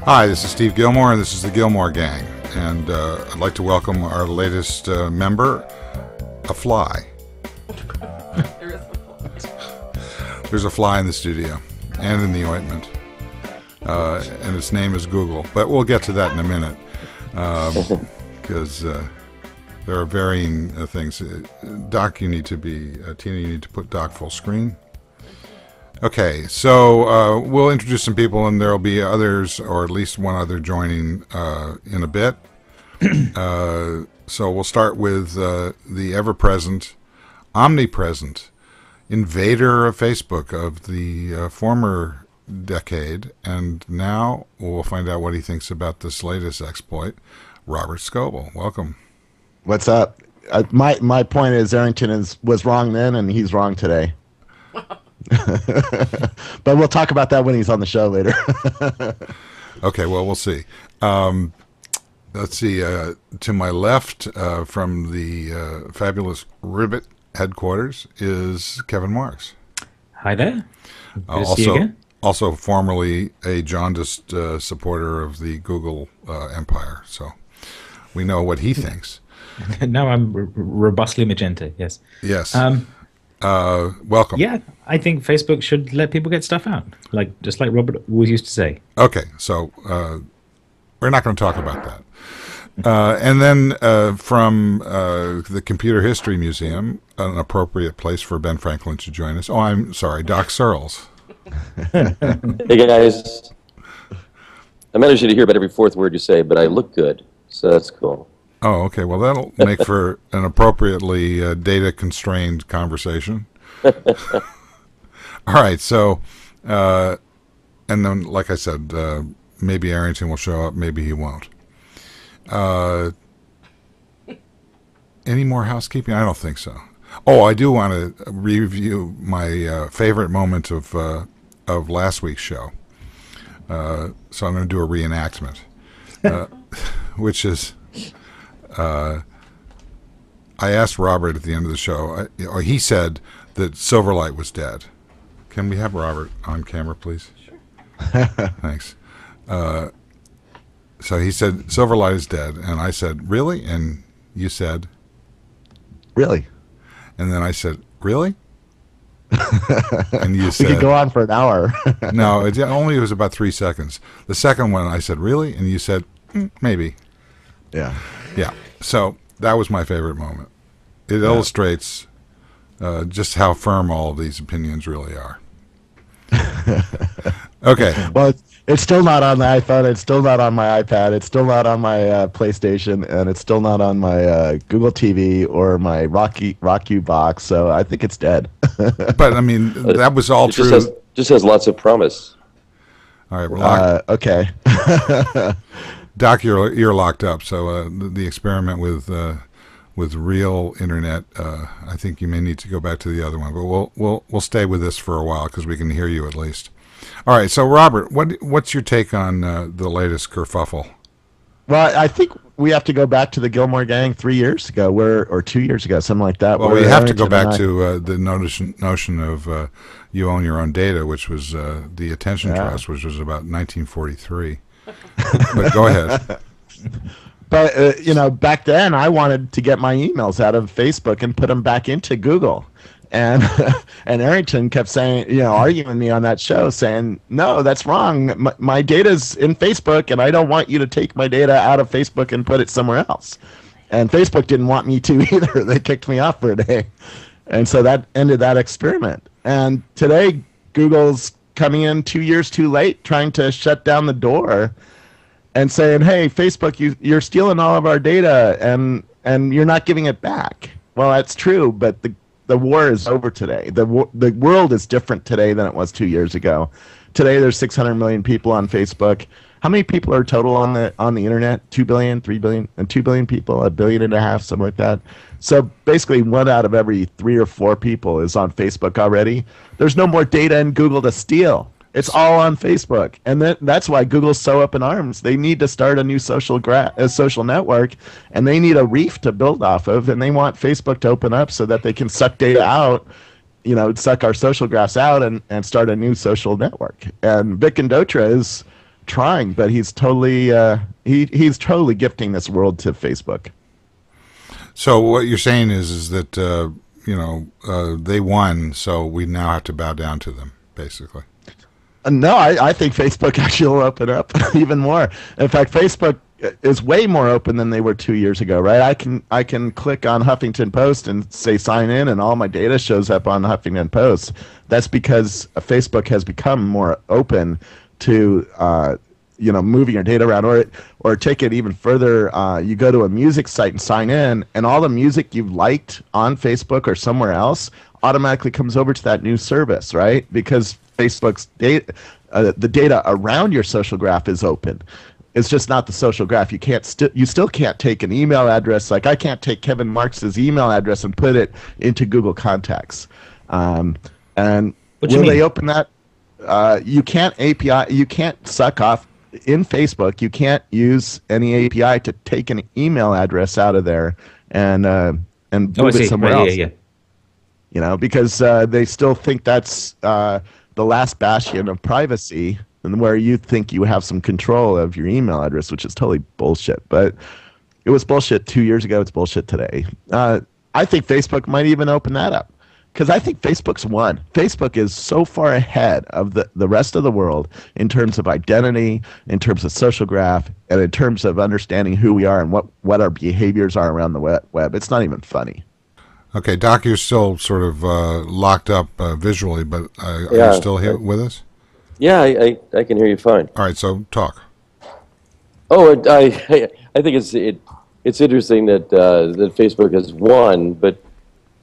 Hi, this is Steve Gillmor, and this is the Gillmor Gang. And I'd like to welcome our latest member, a fly. There's a fly in the studio and in the ointment. And its name is Google. But we'll get to that in a minute. Because there are varying things. Doc, you need to be, Tina, you need to put Doc full screen. Okay, so we'll introduce some people, and there'll be others, or at least one other, joining in a bit. So we'll start with the ever-present, omnipresent invader of Facebook of the former decade, and now we'll find out what he thinks about this latest exploit. Robert Scoble, welcome. What's up? My point is Arrington was wrong then, and he's wrong today. But we'll talk about that when he's on the show later. Okay, well, we'll see. Let's see. To my left, from the fabulous Ribbit headquarters, is Kevin Marks. Hi there. Good to see you again. Also formerly a jaundiced supporter of the Google empire, so we know what he thinks. Now I'm robustly magenta, yes. Yes. Welcome. Yeah, I think Facebook should let people get stuff out, just like Robert always used to say. Okay, so we're not going to talk about that. And then from the Computer History Museum, an appropriate place for Ben Franklin to join us. Oh, I'm sorry, Doc Searls. Hey guys, I managed to hear about every fourth word you say, but I look good, so that's cool. Oh, okay. Well, that'll make for an appropriately data-constrained conversation. All right. So, and then, like I said, maybe Arrington will show up, maybe he won't. Any more housekeeping? I don't think so. Oh, I do want to review my favorite moment of last week's show. So I'm going to do a reenactment, which is... I asked Robert at the end of the show, he said that Silverlight was dead. Can we have Robert on camera, please? Sure. Thanks. So he said, Silverlight is dead. And I said, really? And you said? Really? And then I said, really? And you said... We could go on for an hour. No, it only was about 3 seconds. The second one, I said, really? And you said, maybe. Yeah. Yeah, so that was my favorite moment. It illustrates just how firm all of these opinions really are. Okay. Well, it's still not on the iPhone. It's still not on my iPad. It's still not on my PlayStation, and it's still not on my Google TV or my Roku box. So I think it's dead. But I mean, that was all true. Just has lots of promise. All right, we're locked. Okay. Doc, you're locked up. So the experiment with real internet, I think you may need to go back to the other one. But we'll stay with this for a while because we can hear you at least. All right. So Robert, what's your take on the latest kerfuffle? Well, I think we have to go back to the Gillmor Gang 3 years ago, or 2 years ago, something like that. Well, we have to go back to the notion of you own your own data, which was the Attention Trust, which was about 1943. But go ahead. But back then I wanted to get my emails out of Facebook and put them back into Google, and and Arrington kept saying, arguing me on that show, saying, no, that's wrong. My data's in Facebook, and I don't want you to take my data out of Facebook and put it somewhere else. And Facebook didn't want me to either. They kicked me off for a day, and so that ended that experiment. And today Google's coming in 2 years too late, trying to shut down the door and saying, hey, Facebook, you're stealing all of our data and you're not giving it back. Well, that's true, but the war is over today. The world is different today than it was 2 years ago. Today there's 600 million people on Facebook. How many people are total on the internet? 2 billion, 3 billion, and 2 billion people, 1.5 billion, something like that. So basically 1 out of every 3 or 4 people is on Facebook already. There's no more data in Google to steal. It's all on Facebook, and that's why Google's so up in arms. They need to start a new social network, and they need a reef to build off of, and they want Facebook to open up so that they can suck data out, suck our social graphs out and start a new social network. And Vic and Dotra is trying, but he's totally he's totally gifting this world to Facebook. So what you're saying is that they won, so we now have to bow down to them, basically. No, I think Facebook actually will open up even more. In fact, Facebook is way more open than they were 2 years ago, right? I can click on Huffington Post and say sign in, and all my data shows up on Huffington Post. That's because Facebook has become more open to moving your data around, or take it even further. You go to a music site and sign in, and all the music you've liked on Facebook or somewhere else automatically comes over to that new service, right? Because Facebook's data, the data around your social graph is open. It's just not the social graph. You still can't take an email address. Like I can't take Kevin Marks's email address and put it into Google Contacts. And will they open that? You can't API. You can't suck off in Facebook. You can't use any API to take an email address out of there and move it somewhere else. Yeah. Because they still think that's the last bastion of privacy, and where you think you have some control of your email address, which is totally bullshit. But it was bullshit 2 years ago. It's bullshit today. I think Facebook might even open that up, because I think Facebook's won. Facebook is so far ahead of the rest of the world in terms of identity, in terms of social graph, and in terms of understanding who we are and what our behaviors are around the web. It's not even funny. Okay, Doc, you're still sort of locked up visually, but are you still here with us? Yeah, I can hear you fine. All right, so talk. Oh, I think it's interesting that that Facebook has won, but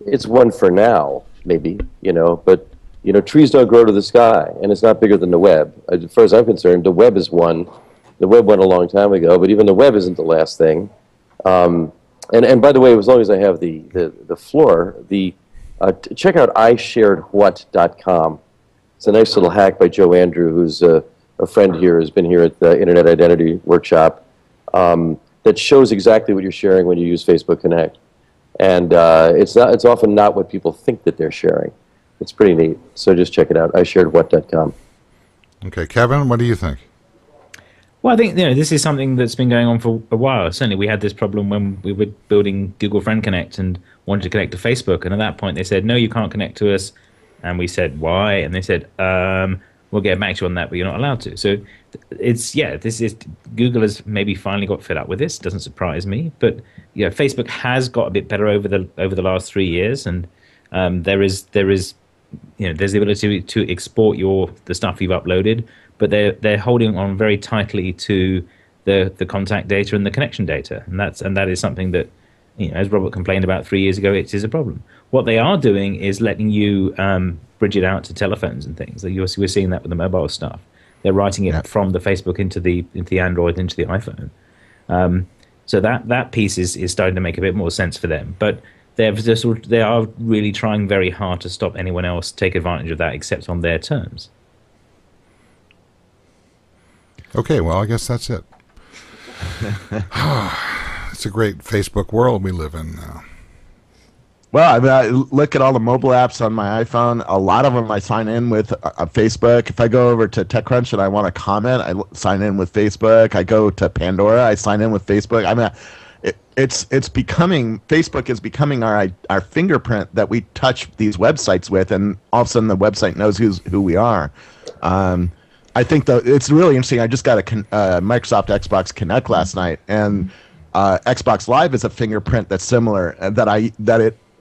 it's won for now, maybe, But trees don't grow to the sky, and it's not bigger than the web. As far as I'm concerned, the web has won. The web won a long time ago, but even the web isn't the last thing. And by the way, as long as I have the floor, check out isharedwhat.com. It's a nice little hack by Joe Andrew, who's a friend here, has been here at the Internet Identity Workshop, that shows exactly what you're sharing when you use Facebook Connect. And it's often not what people think that they're sharing. It's pretty neat. So just check it out, isharedwhat.com. Okay, Kevin, what do you think? Well, I think this is something that's been going on for a while. Certainly, we had this problem when we were building Google Friend Connect and wanted to connect to Facebook. And at that point, they said, no, you can't connect to us. And we said, why? And they said, we'll get back to you on that, but you're not allowed to. So Google has maybe finally got fed up with this. Doesn't surprise me. But Facebook has got a bit better over the last 3 years. And there's the ability to export the stuff you've uploaded. But they're holding on very tightly to the contact data and the connection data, and that is something that, as Robert complained about 3 years ago, it is a problem. What they are doing is letting you bridge it out to telephones and things. We're seeing that with the mobile stuff. They're writing it from the Facebook into the Android, into the iPhone. So that piece is starting to make a bit more sense for them. But they are really trying very hard to stop anyone else take advantage of that, except on their terms. Okay, well, I guess that's it. It's a great Facebook world we live in now. Well, I look at all the mobile apps on my iPhone. A lot of them I sign in with Facebook. If I go over to TechCrunch and I want to comment, I sign in with Facebook. I go to Pandora, I sign in with Facebook. I mean, Facebook is becoming our fingerprint that we touch these websites with, and all of a sudden the website knows who we are. I think it's really interesting. I just got a Microsoft Xbox Connect last night, and Xbox Live is a fingerprint that's similar. That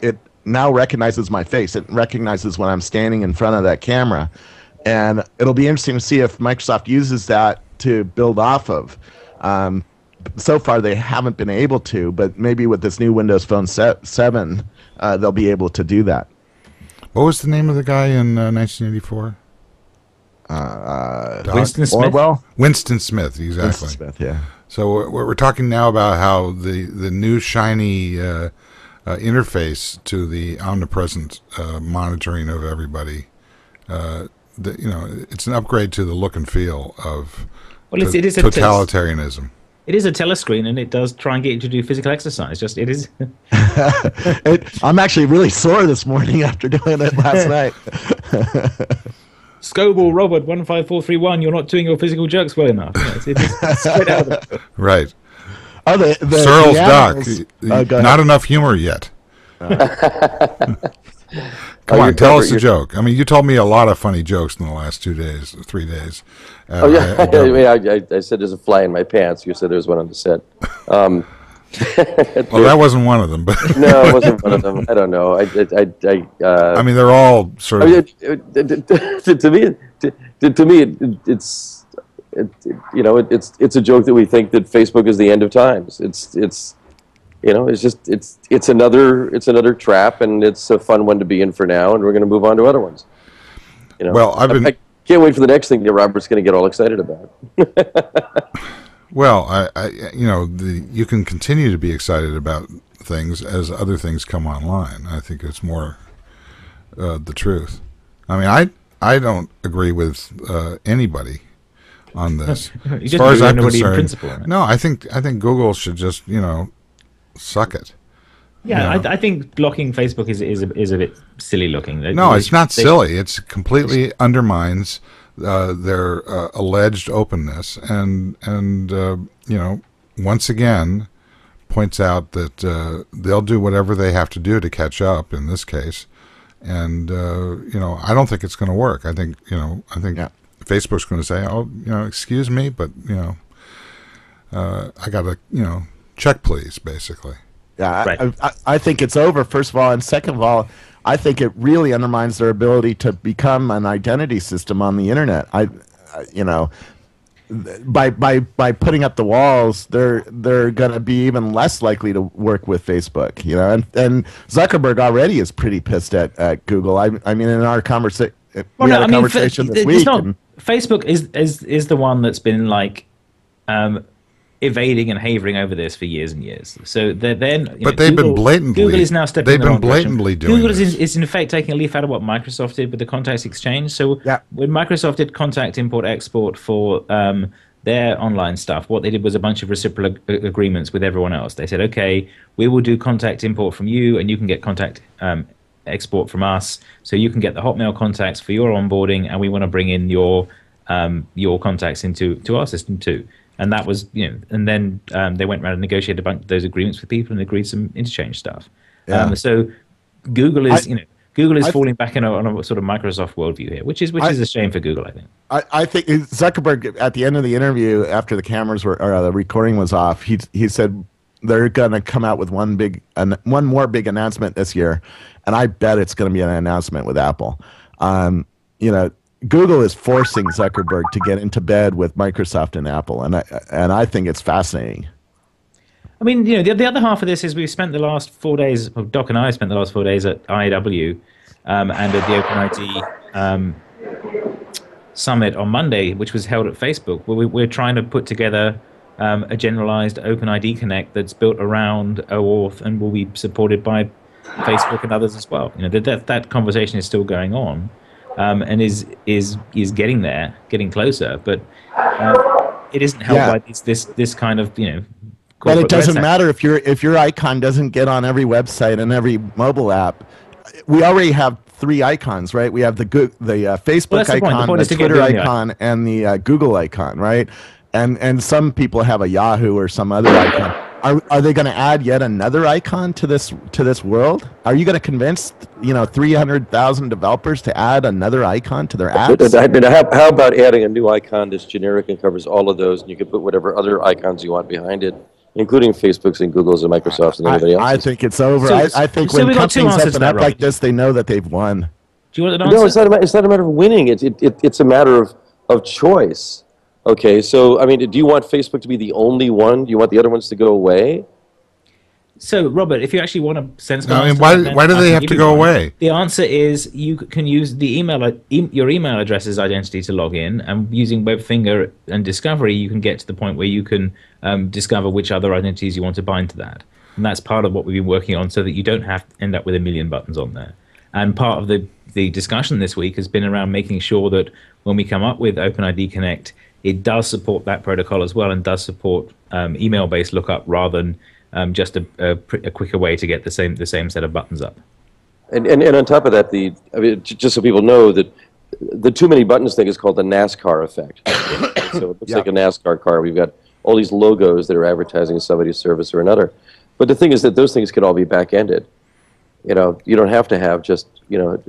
it now recognizes my face. It recognizes when I'm standing in front of that camera, and it'll be interesting to see if Microsoft uses that to build off of. So far, they haven't been able to, but maybe with this new Windows Phone 7, they'll be able to do that. What was the name of the guy in 1984? Winston Smith? Orwell? Winston Smith, exactly. Winston Smith, yeah. So we're talking now about how the new shiny interface to the omnipresent monitoring of everybody, it's an upgrade to the look and feel of it is totalitarianism. It is a telescreen, and it does try and get you to do physical exercise. It is. I'm actually really sore this morning after doing it last night. Scoble, Robert, 15431, you're not doing your physical jokes well enough. It's straight out of the book. Right. Oh, Searls animals- Doc. Not enough humor yet. Come on, tell us a joke. I mean, you told me a lot of funny jokes in the last 3 days. I said there's a fly in my pants. You said there was one on the set. Well, that wasn't one of them, but No, it wasn't one of them. I don't know. I mean, they're all sort of. To me, it's a joke that we think that Facebook is the end of times. It's another trap, and it's a fun one to be in for now, and we're going to move on to other ones. Well, I can't wait for the next thing that Robert's going to get all excited about. Well, you can continue to be excited about things as other things come online. I think it's more the truth. I mean, I don't agree with anybody on this. As far as I'm concerned, right? No, I think Google should just suck it. Yeah, I think blocking Facebook is a bit silly looking. No, it's not silly. It completely undermines their alleged openness, and once again points out that they'll do whatever they have to do to catch up in this case, and I don't think it's going to work. I think Facebook's going to say, "Oh, excuse me, but I got to check, please," basically. Yeah, right. I think it's over, first of all, and second of all, I think it really undermines their ability to become an identity system on the internet. By putting up the walls, they're going to be even less likely to work with Facebook. And Zuckerberg already is pretty pissed at Google. I mean, in our conversation, this week. Facebook is the one that's been like. Evading and havering over this for years and years. So they've been blatantly. Google is now stepping. They've been blatantly doing. Google is in effect taking a leaf out of what Microsoft did with the Contacts Exchange. So when Microsoft did contact import export for their online stuff, what they did was a bunch of reciprocal agreements with everyone else. They said, okay, we will do contact import from you, and you can get contact export from us. So you can get the Hotmail contacts for your onboarding, and we want to bring in your contacts into our system too. And that was, and then they went around and negotiated a bunch of those agreements with people and agreed some interchange stuff. Yeah. So Google is, falling back on a sort of Microsoft worldview here, which is a shame for Google, I think. I think Zuckerberg, at the end of the interview, after the cameras or the recording was off, he said they're going to come out with one more big announcement this year, and I bet it's going to be an announcement with Apple. Google is forcing Zuckerberg to get into bed with Microsoft and Apple, and I think it's fascinating. I mean, the other half of this is we've spent the last 4 days. Well, Doc and I spent the last 4 days at IAW and at the OpenID summit on Monday, which was held at Facebook, where we're trying to put together a generalized OpenID Connect that's built around OAuth and will be supported by Facebook and others as well. That conversation is still going on. And is getting there, getting closer, but it isn't helped by this kind of But it doesn't matter if your icon doesn't get on every website and every mobile app. We already have 3 icons, right? We have the Facebook icon, the Twitter icon, and the Google icon, right? And some people have a Yahoo or some other icon. Are they going to add yet another icon to this world? Are you going to convince 300,000 developers to add another icon to their apps? How about adding a new icon that's generic and covers all of those, and you can put whatever other icons you want behind it, including Facebook's and Google's and Microsoft's and everybody else. I think it's over. I think when companies open up like this, they know that they've won. Do you want an answer? No, it's not a matter of winning. It's a matter of choice. Okay, so, I mean, do you want Facebook to be the only one? Do you want the other ones to go away? So, Robert, if you actually want a sensible answer... why do they have to go away? The answer is you can use the your email address's identity to log in, and using WebFinger and Discovery, you can get to the point where you can discover which other identities you want to bind to that. And that's part of what we've been working on, so that you don't have to end up with 1 million buttons on there. And part of the discussion this week has been around making sure that when we come up with OpenID Connect, it does support that protocol as well, and does support email-based lookup rather than just a quicker way to get the same set of buttons up. And on top of that, just so people know that the too many buttons thing is called the NASCAR effect. So it looks like a NASCAR car. We've got all these logos that are advertising somebody's service or another. But the thing is that those things can all be back-ended. You don't have to have just,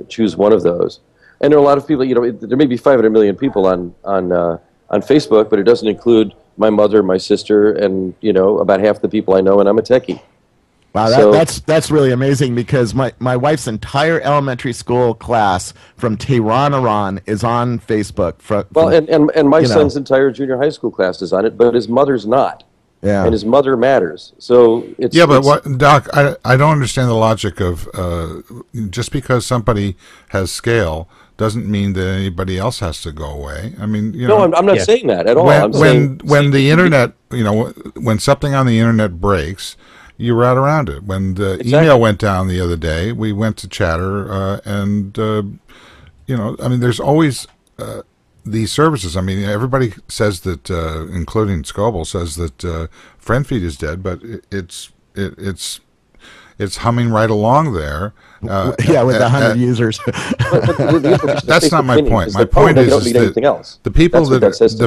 choose one of those. And there are a lot of people, there may be 500 million people on Facebook, but it doesn't include my mother, my sister, and, about half the people I know, and I'm a techie. Wow, that's really amazing, because my wife's entire elementary school class from Tehran, Iran is on Facebook. And my son's entire junior high school class is on it, but his mother's not. Yeah. And his mother matters. So it's... Yeah, but Doc, I don't understand the logic of just because somebody has scale doesn't mean that anybody else has to go away. I mean, No, I'm not saying that at all. When the internet, when something on the internet breaks, you route around it. When the email went down the other day, we went to Chatter, and there's always these services. I mean, everybody says that, including Scoble, says that FriendFeed is dead, but it's humming right along there. With 100 users. That's not my point. My point is that the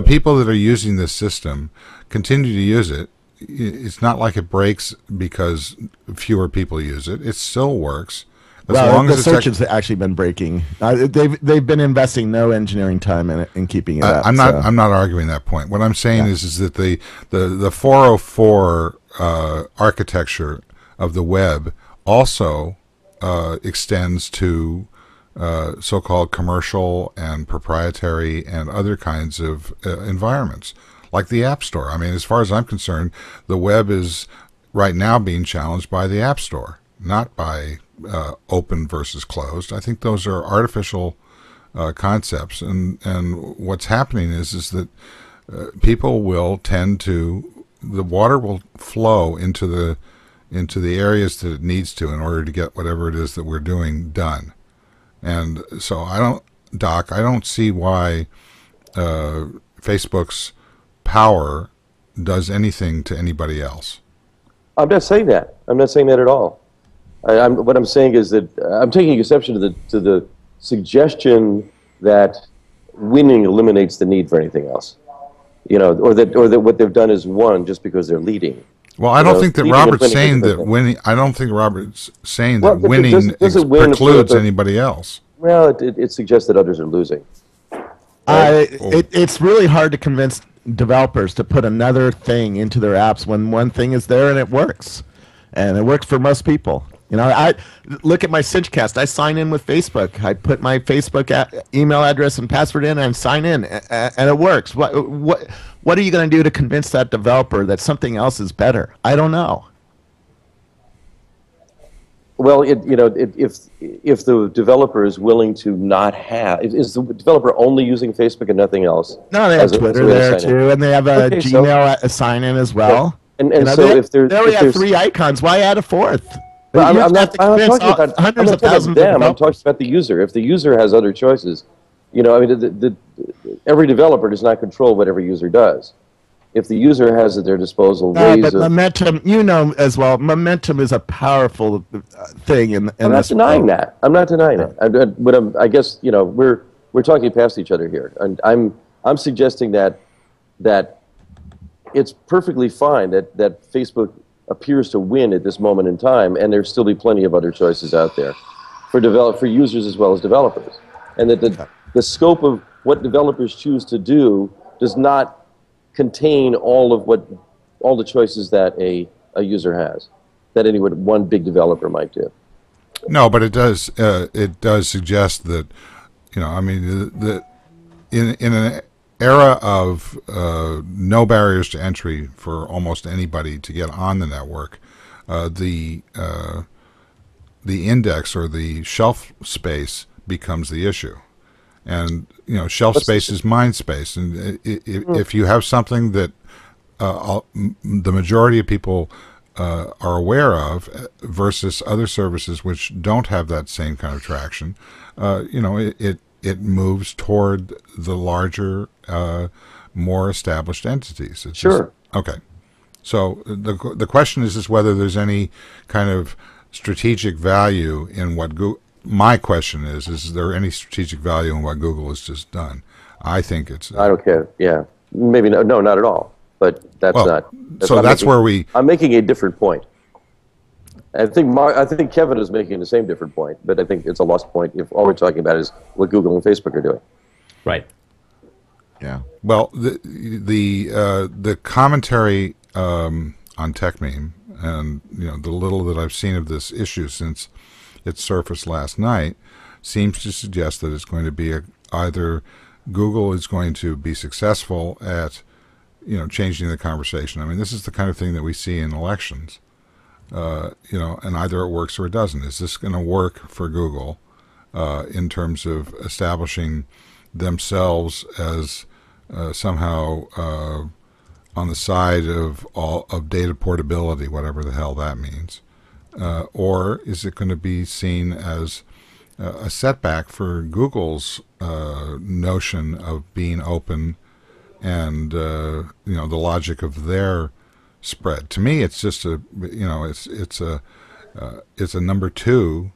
people that are using this system continue to use it. It's not like it breaks because fewer people use it. It still works. The search has actually been breaking. They've been investing no engineering time in keeping it up. I'm not arguing that point. What I'm saying is that the 404 architecture of the web also extends to so-called commercial and proprietary and other kinds of environments, like the App Store. I mean, as far as I'm concerned, the web is right now being challenged by the App Store, not by open versus closed. I think those are artificial concepts, and what's happening is that people will tend to, the water will flow into the areas that it needs to in order to get whatever it is that we're doing done. And so I don't see why Facebook's power does anything to anybody else. I'm not saying that. I'm not saying that at all. What I'm saying is that I'm taking exception to the suggestion that winning eliminates the need for anything else, or that what they've done is won just because they're leading. Well, I don't think that Robert's saying that winning. I don't think Robert's saying that winning precludes anybody else. Well, it suggests that others are losing. It's really hard to convince developers to put another thing into their apps when one thing is there and it works for most people. I look at my Cinchcast. I sign in with Facebook. I put my Facebook email address and password in and sign in, and it works. What are you going to do to convince that developer that something else is better? I don't know. Well, if the developer is willing to not have, is the developer only using Facebook and nothing else? No, they have Twitter there too, and they have a Gmail sign in as well. And so if they already have 3 icons, why add a 4th? I'm not talking about them. I'm talking about the user. If the user has other choices, every developer does not control what every user does. If the user has at their disposal momentum, as well, momentum is a powerful thing. I'm not denying that. I'm not denying it. I guess we're talking past each other here, and I'm suggesting that it's perfectly fine that Facebook appears to win at this moment in time, and there'll still be plenty of other choices out there for users as well as developers, and that the scope of what developers choose to do does not contain all the choices that a user has, that one big developer might do. No, but it does suggest that that in an era of no barriers to entry for almost anybody to get on the network, the index or the shelf space becomes the issue. And shelf space is mind space, and if you have something that the majority of people are aware of versus other services which don't have that same kind of traction, it moves toward the larger, more established entities. Sure. Okay. So the question is whether there's any kind of strategic value in what my question is there any strategic value in what Google has just done? I think it's. I don't care. Yeah, maybe no, not at all. But that's not. I'm making a different point. I think Kevin is making the same different point, but I think it's a lost point if all we're talking about is what Google and Facebook are doing. Right. Yeah. Well, the commentary on TechMeme and the little that I've seen of this issue since it surfaced last night seems to suggest that it's going to be either Google is going to be successful at changing the conversation. I mean, this is the kind of thing that we see in elections. And either it works or it doesn't. Is this going to work for Google in terms of establishing themselves as somehow on the side of data portability, whatever the hell that means, or is it going to be seen as a setback for Google's notion of being open and the logic of their spread? To me, it's just it's a number two,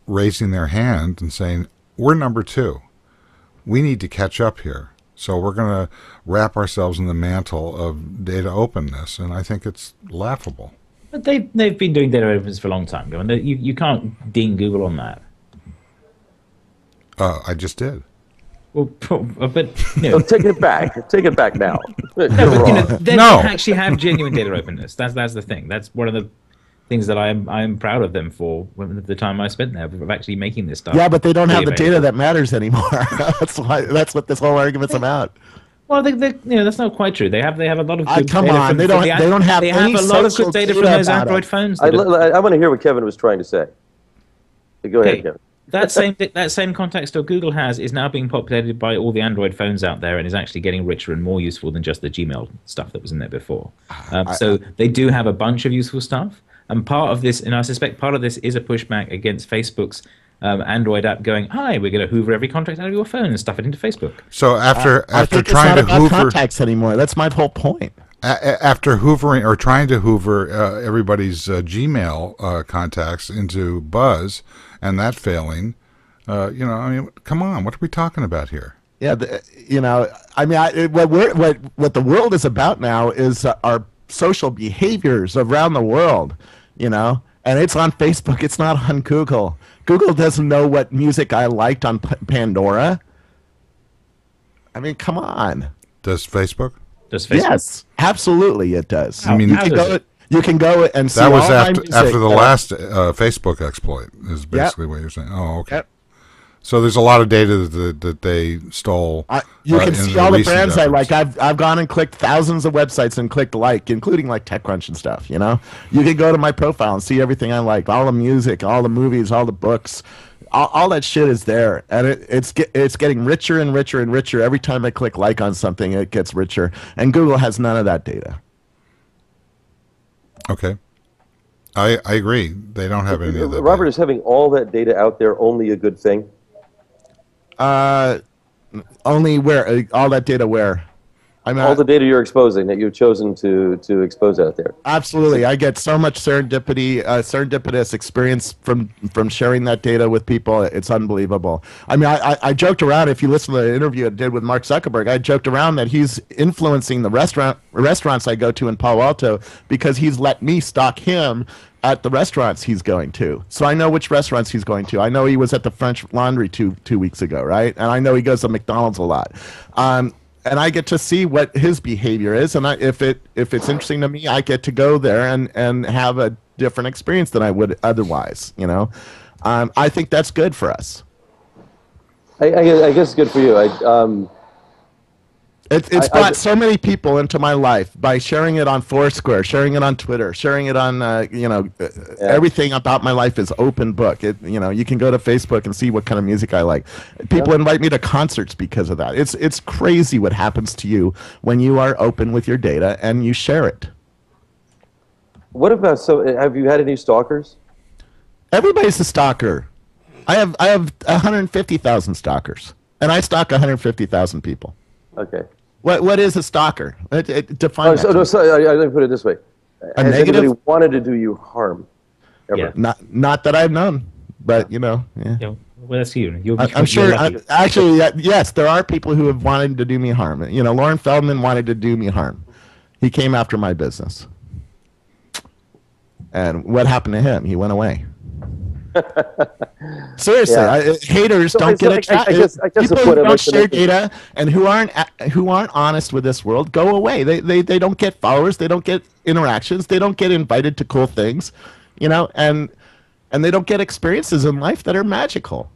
raising their hand and saying, we're number two. We need to catch up here. So we're going to wrap ourselves in the mantle of data openness, and I think it's laughable. But they've been doing data openness for a long time. You can't ding Google on that. I just did. Well, but so take it back. Take it back now. They actually have genuine data openness. That's the thing. That's one of the things that I'm proud of them for. The time I spent there of actually making this stuff. Yeah, but they don't have the data that matters anymore. That's what this whole argument's about. Well, that's not quite true. They have a lot of good come data on, they don't have they any have a lot of good data from those Android phones. I want to hear what Kevin was trying to say. Go ahead, Kevin. That same contact store Google has is now being populated by all the Android phones out there and is actually getting richer and more useful than just the Gmail stuff that was in there before. So they do have a bunch of useful stuff. And part of this, and I suspect part of this is a pushback against Facebook's Android app going, hi, we're going to hoover every contact out of your phone and stuff it into Facebook. So after trying to hoover contacts anymore, that's my whole point. After hoovering or trying to hoover everybody's Gmail contacts into Buzz and that failing, I mean, come on, what are we talking about here? Yeah, what the world is about now is our social behaviors around the world, and it's on Facebook. It's not on Google. Google doesn't know what music I liked on Pandora. I mean, come on. Does Facebook? Yes, absolutely, it does. I mean, you can go and see that was all after the last Facebook exploit. Is basically what you're saying. Oh, okay. Yep. So there's a lot of data that they stole. You can see all the brands I like. I've gone and clicked thousands of websites and clicked like, including like TechCrunch and stuff. You can go to my profile and see everything I like, all the music, all the movies, all the books, all that shit is there, and it's getting richer and richer and richer every time I click like on something. It gets richer, and Google has none of that data. Okay, I agree. They don't have any of that. Robert, is having all that data out there only a good thing? Only where all that data where? All the data you're exposing that you've chosen to expose out there. Absolutely, I get so much serendipitous experience from sharing that data with people. It's unbelievable. I mean, I joked around. If you listen to the interview I did with Mark Zuckerberg, I joked around that he's influencing the restaurants I go to in Palo Alto because he's let me stalk him at the restaurants he's going to. So I know which restaurants he's going to. I know he was at the French Laundry two weeks ago, right? And I know he goes to McDonald's a lot. And I get to see what his behavior is, and if it's interesting to me, I get to go there and have a different experience than I would otherwise. I think that's good for us. I guess it's good for you. It's brought so many people into my life by sharing it on Foursquare, sharing it on Twitter, sharing it on everything about my life is open book. You can go to Facebook and see what kind of music I like. People invite me to concerts because of that. It's crazy what happens to you when you are open with your data and you share it. What about have you had any stalkers? Everybody's a stalker. I have 150,000 stalkers, and I stalk 150,000 people. Okay. What is a stalker? Define that. So I put it this way: has negative? anybody wanted to do you harm? ever. Yeah. Not that I've known, but yeah. Well, that's you. I'm sure. Actually, yes, there are people who have wanted to do me harm. Lauren Feldman wanted to do me harm. He came after my business. And what happened to him? He went away. Seriously, haters don't get attracted. People who don't share data and who aren't honest with this world go away. They don't get followers. They don't get interactions. They don't get invited to cool things, and they don't get experiences in life that are magical.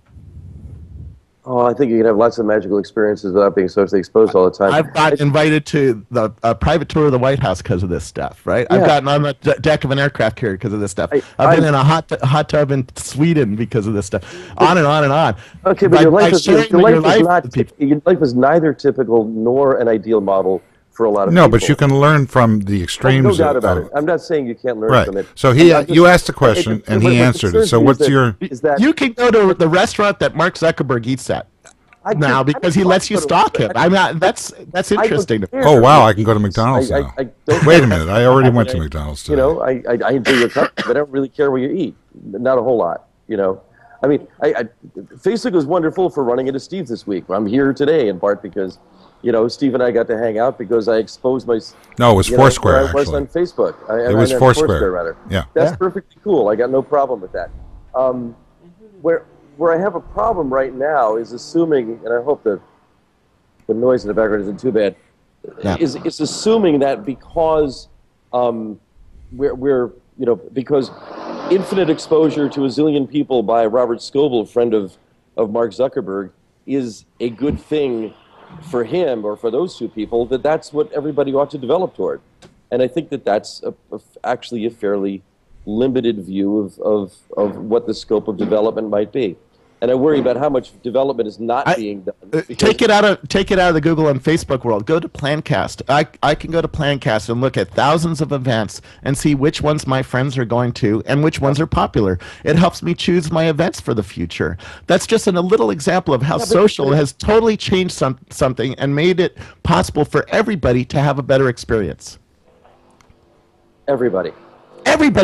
Oh, I think you can have lots of magical experiences without being socially exposed all the time. I've got invited to a private tour of the White House because of this stuff, right? Yeah. I've gotten on the deck of an aircraft carrier because of this stuff. I've been in a hot tub in Sweden because of this stuff. On and on and on. Okay, but your life is neither typical nor an ideal model for a lot of people. No, but you can learn from the extremes. No doubt about it. I'm not saying you can't learn from it. So you asked a question and he answered it. So what's your? You can go to the restaurant that Mark Zuckerberg eats at now because he lets you stalk him. I'm not. That's interesting. Oh wow, I can go to McDonald's now. Wait a minute, I already went to McDonald's today. I enjoy your company, but I don't really care what you eat. Not a whole lot. I mean, Facebook was wonderful for running into Steve this week. I'm here today in part because. Steve and I got to hang out because I exposed my. No, it was Foursquare. I was on Facebook. It was Foursquare, rather. Yeah, that's perfectly cool. I got no problem with that. Where I have a problem right now is assuming, and I hope the noise in the background isn't too bad. Yeah. Is assuming that because because infinite exposure to a zillion people by Robert Scoble, friend of Mark Zuckerberg, is a good thing for him or for those two people, that's what everybody ought to develop toward. And I think that's actually a fairly limited view of what the scope of development might be. And I worry about how much development is not being done. Take it out of the Google and Facebook world. Go to Plancast. I can go to Plancast and look at thousands of events and see which ones my friends are going to and which ones are popular. It helps me choose my events for the future. That's just a little example of how social has totally changed something and made it possible for everybody to have a better experience. Everybody.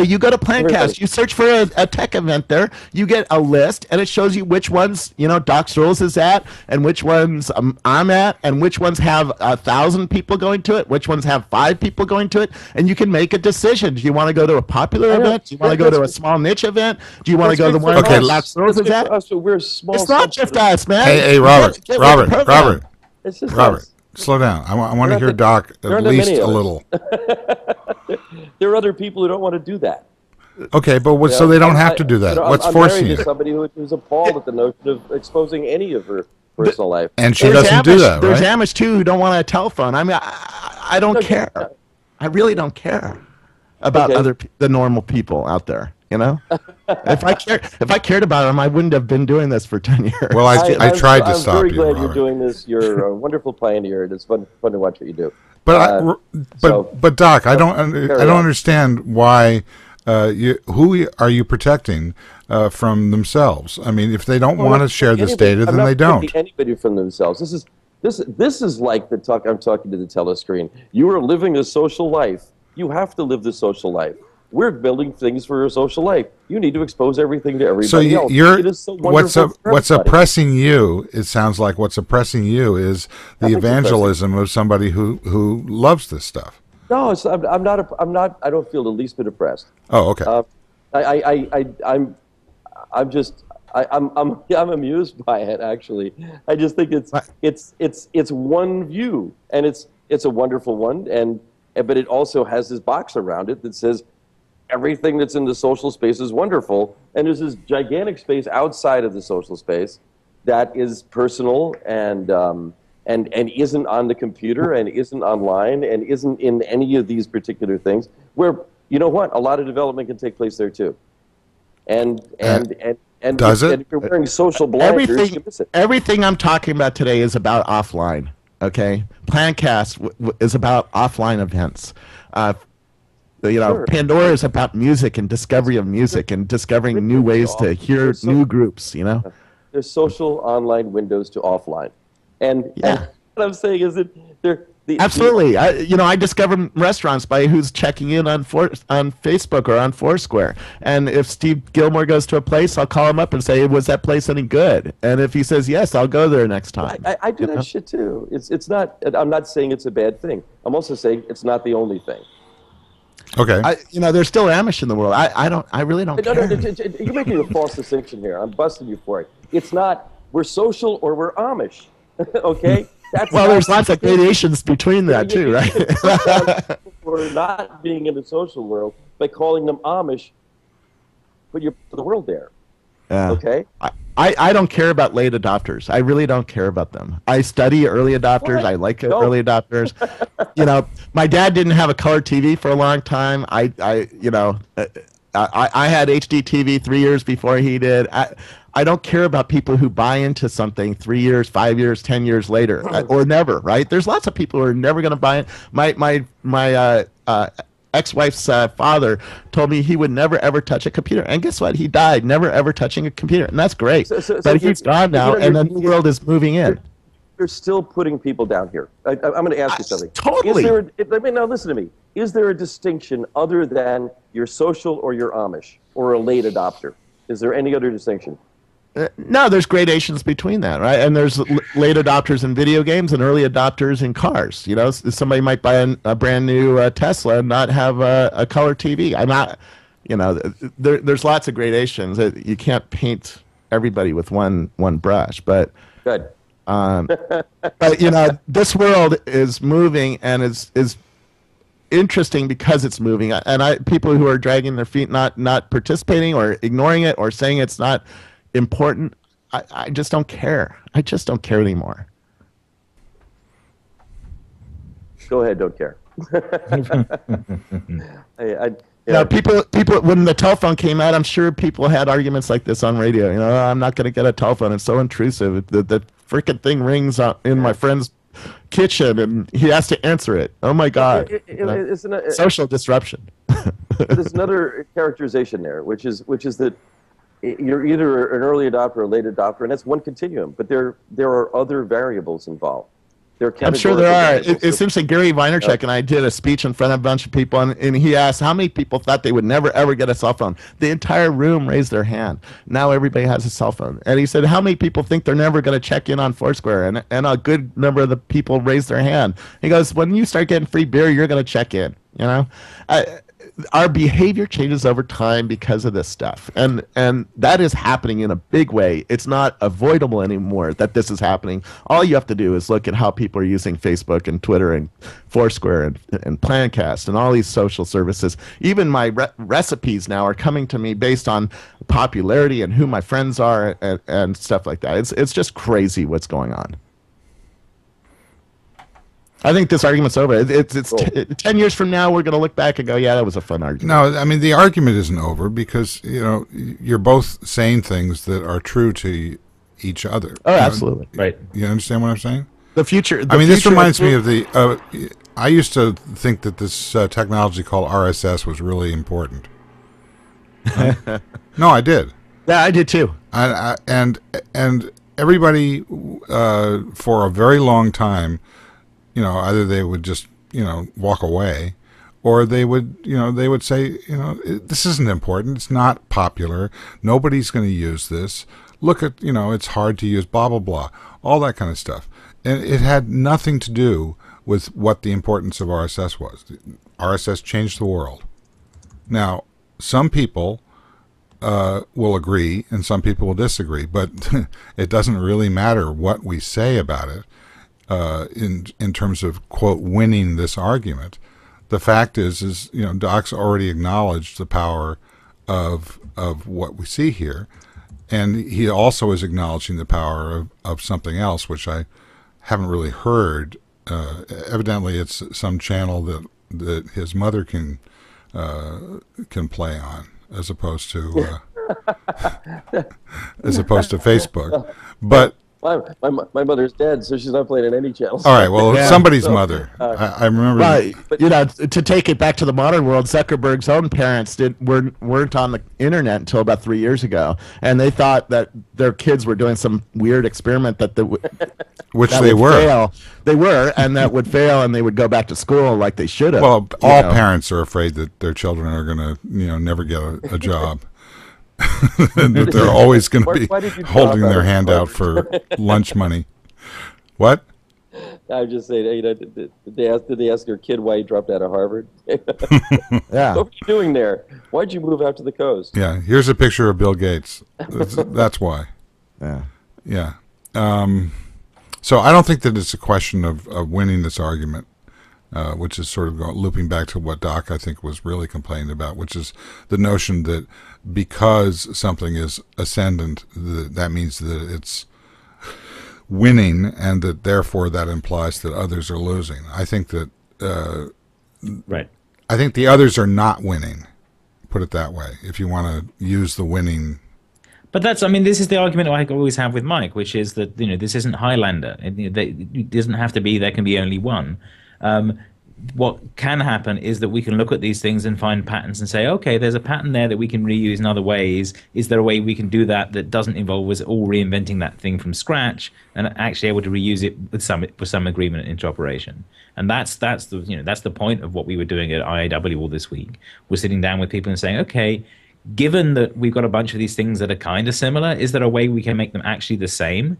You go to Plancast, you search for a tech event there, you get a list, and it shows you which ones, Doc Searls is at, and which ones I'm at, and which ones have 1,000 people going to it, which ones have 5 people going to it, and you can make a decision. Do you want to go to a popular event? Do you want to go to a small niche event? Do you want to go to the one that Doc Searls is at? We're small. It's not just us, man. Hey, Robert, slow down. I want to hear Doc at least a little. There are other people who don't want to do that. Okay, but so they don't have to do that. What's forcing you? I'm married to somebody who's appalled at the notion of exposing any of her personal life. And she doesn't do that, right? There's Amish, too, who don't want a telephone. I mean, I don't care. I really don't care about the normal people out there, If I cared about them, I wouldn't have been doing this for 10 years. Well, I tried to stop you, I'm very glad Robert. you're doing this. You're a wonderful pioneer, and it's fun to watch what you do. But Doc, I don't understand why. Who are you protecting from themselves? I mean, if they don't want to share this data, then they don't. Anybody from themselves. This is like the talk. I'm talking to the telescreen. You are living a social life. You have to live the social life. We're building things for your social life. You need to expose everything to everybody else. What's oppressing you? It sounds like what's oppressing you is the evangelism of somebody who loves this stuff. No, I'm not. I don't feel the least bit oppressed. Oh, okay. I'm amused by it. Actually, I just think it's one view, and it's a wonderful one, but it also has this box around it that says everything that's in the social space is wonderful, and there's this gigantic space outside of the social space that is personal and isn't on the computer and isn't online and isn't in any of these particular things. Where a lot of development can take place there too. And does it? And if you're wearing social blinders, you miss it. Everything I'm talking about today is about offline. Okay, Plancast is about offline events. Pandora is about music and discovery of music and discovering new ways to hear new groups, There's social online windows to offline. And what I'm saying is that Absolutely. I discover restaurants by who's checking in on Facebook or on Foursquare. And if Steve Gillmor goes to a place, I'll call him up and say, "Was that place any good?" And if he says yes, I'll go there next time. I do that shit too. It's not. I'm not saying it's a bad thing. I'm also saying it's not the only thing. Okay. There's still Amish in the world. I really don't care. No, you're making a false distinction here. I'm busting you for it. It's not we're social or we're Amish. Okay? There's lots of gradations between that too, right? We're not being in the social world by calling them Amish, but you put the world there. Yeah. Okay? I don't care about late adopters. I really don't care about them. I study early adopters. I like early adopters. My dad didn't have a color TV for a long time. I had HD TV 3 years before he did. I don't care about people who buy into something 3 years, 5 years, 10 years later, or never. Right? There's lots of people who are never going to buy it. My ex-wife's father told me he would never ever touch a computer, and guess what? He died never ever touching a computer, and that's great. But he's gone now, and the new world is moving in. You're still putting people down here. I'm going to ask you something. Totally. Now listen to me. Is there a distinction other than you're social or you're Amish or a late adopter? Is there any other distinction? No, there's gradations between that, right? And there's late adopters in video games and early adopters in cars. Somebody might buy a brand new Tesla and not have a color TV. I'm not, there's lots of gradations. You can't paint everybody with one brush, but good. But this world is moving and is interesting because it's moving. And people who are dragging their feet, not participating or ignoring it or saying it's not important, I just don't care. I just don't care anymore. Go ahead, don't care. People. When the telephone came out, I'm sure people had arguments like this on radio. I'm not going to get a telephone. It's so intrusive. The freaking thing rings in my friend's kitchen, and he has to answer it. Oh my God! Social disruption. There's another characterization there, which is that you're either an early adopter or a late adopter, and that's one continuum. But there are other variables involved. I'm sure there are. It's interesting. Gary Vaynerchuk and I did a speech in front of a bunch of people, and he asked how many people thought they would never, ever get a cell phone. The entire room raised their hand. Now everybody has a cell phone. And he said, how many people think they're never going to check in on Foursquare? And a good number of the people raised their hand. He goes, when you start getting free beer, you're going to check in. Our behavior changes over time because of this stuff, and that is happening in a big way. It's not avoidable anymore that this is happening. All you have to do is look at how people are using Facebook and Twitter and Foursquare and Plancast and all these social services. Even my recipes now are coming to me based on popularity and who my friends are and stuff like that. It's just crazy what's going on. I think this argument's over. It's 10 years from now, we're going to look back and go, yeah, that was a fun argument. No, I mean, the argument isn't over because, you're both saying things that are true to each other. Oh, absolutely. Right. You understand what I'm saying? The future. This reminds me of the, I used to think that this technology called RSS was really important. No, I did. Yeah, I did too. And everybody, for a very long time, either they would just, walk away, or they would say, this isn't important. It's not popular. Nobody's going to use this. Look at, it's hard to use, blah, blah, blah, all that kind of stuff. And it had nothing to do with what the importance of RSS was. RSS changed the world. Now, some people will agree and some people will disagree, but it doesn't really matter what we say about it. In terms of, quote, winning this argument. The fact is Doc's already acknowledged the power of what we see here, and he also is acknowledging the power of something else, which I haven't really heard. Evidently, it's some channel that his mother can play on, as opposed to Facebook. But my mother's dead, so she's not playing in any channels. All right, well, Yeah. somebody's mother. I remember. But to take it back to the modern world, Zuckerberg's own parents weren't on the internet until about 3 years ago, and they thought that their kids were doing some weird experiment which that they would were. fail. They were, and that would fail, and they would go back to school like they should have. Well, all parents are afraid that their children are going to, never get a job. And that they're always going to be holding their hand out for lunch money. What? I was just saying, did they ask your kid why he dropped out of Harvard? Yeah. What were you doing there? Why'd you move out to the coast? Yeah, here's a picture of Bill Gates. That's why. Yeah. Yeah. So I don't think that it's a question of winning this argument, which is sort of looping back to what Doc, I think, was really complaining about, which is the notion that because something is ascendant, that means that it's winning, and that therefore that implies that others are losing. I think that Right. I think the others are not winning. Put it that way, if you want to use the winning. But this is the argument I always have with Mike, which is that this isn't Highlander. It doesn't have to be. There can be only one. What can happen is that we can look at these things and find patterns and say, okay, there's a pattern there that we can reuse in other ways. Is there a way we can do that doesn't involve us all reinventing that thing from scratch and actually able to reuse it with some agreement and interoperation? And that's the point of what we were doing at IAW all this week. We're sitting down with people and saying, okay, given that we've got a bunch of these things that are kind of similar, is there a way we can make them actually the same,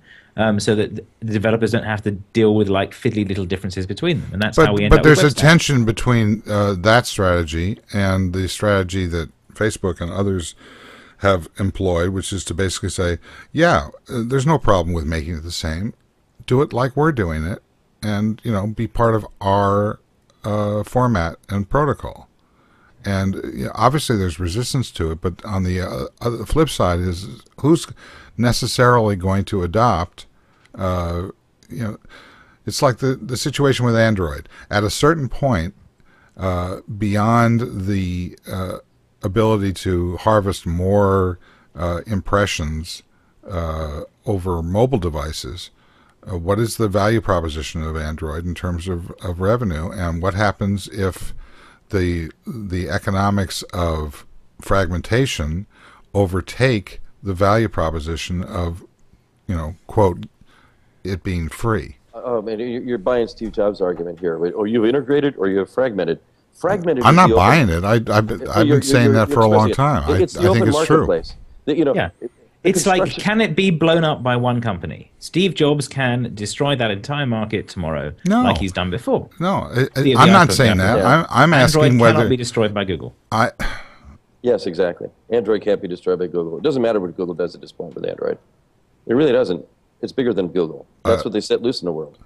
so that the developers don't have to deal with like fiddly little differences between them? And that's how we end up. But there's with a tension between that strategy and the strategy that Facebook and others have employed, which is to basically say, yeah, there's no problem with making it the same. Do it like we're doing it, and be part of our format and protocol. And obviously there's resistance to it, but on the flip side is who's necessarily going to adopt, it's like the situation with Android. At a certain point, beyond the ability to harvest more impressions over mobile devices, what is the value proposition of Android in terms of revenue, and what happens if the economics of fragmentation overtake the value proposition of, quote, it being free? Oh man, you're buying Steve Jobs' argument here. Or you've integrated, or you've fragmented. Fragmented. I'm not buying it. I've been saying that for a long time. I think it's true. Yeah. It's like, can it be blown up by one company? Steve Jobs can destroy that entire market tomorrow, like he's done before. No, I'm not saying that. Yeah. I'm asking Android whether cannot be destroyed by Google. Yes, exactly. Android can't be destroyed by Google. It doesn't matter what Google does at this point with Android. It really doesn't. It's bigger than Google. That's what they set loose in the world.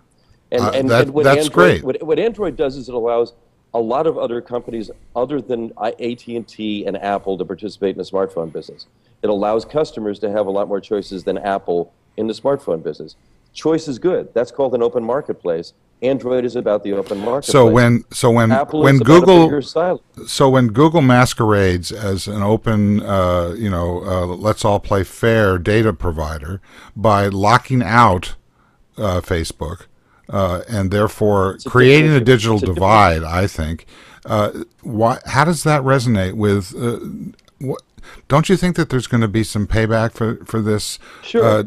And what that's Android, great. What Android does is it allows a lot of other companies other than AT&T and Apple to participate in the smartphone business. It allows customers to have a lot more choices than Apple in the smartphone business. Choice is good. That's called an open marketplace. Android is about the open marketplace. So when Apple when is Google about a bigger silo. So when Google masquerades as an open, let's all play fair data provider by locking out Facebook, and therefore creating a digital divide, I think. How does that resonate with? Don't you think that there's going to be some payback for this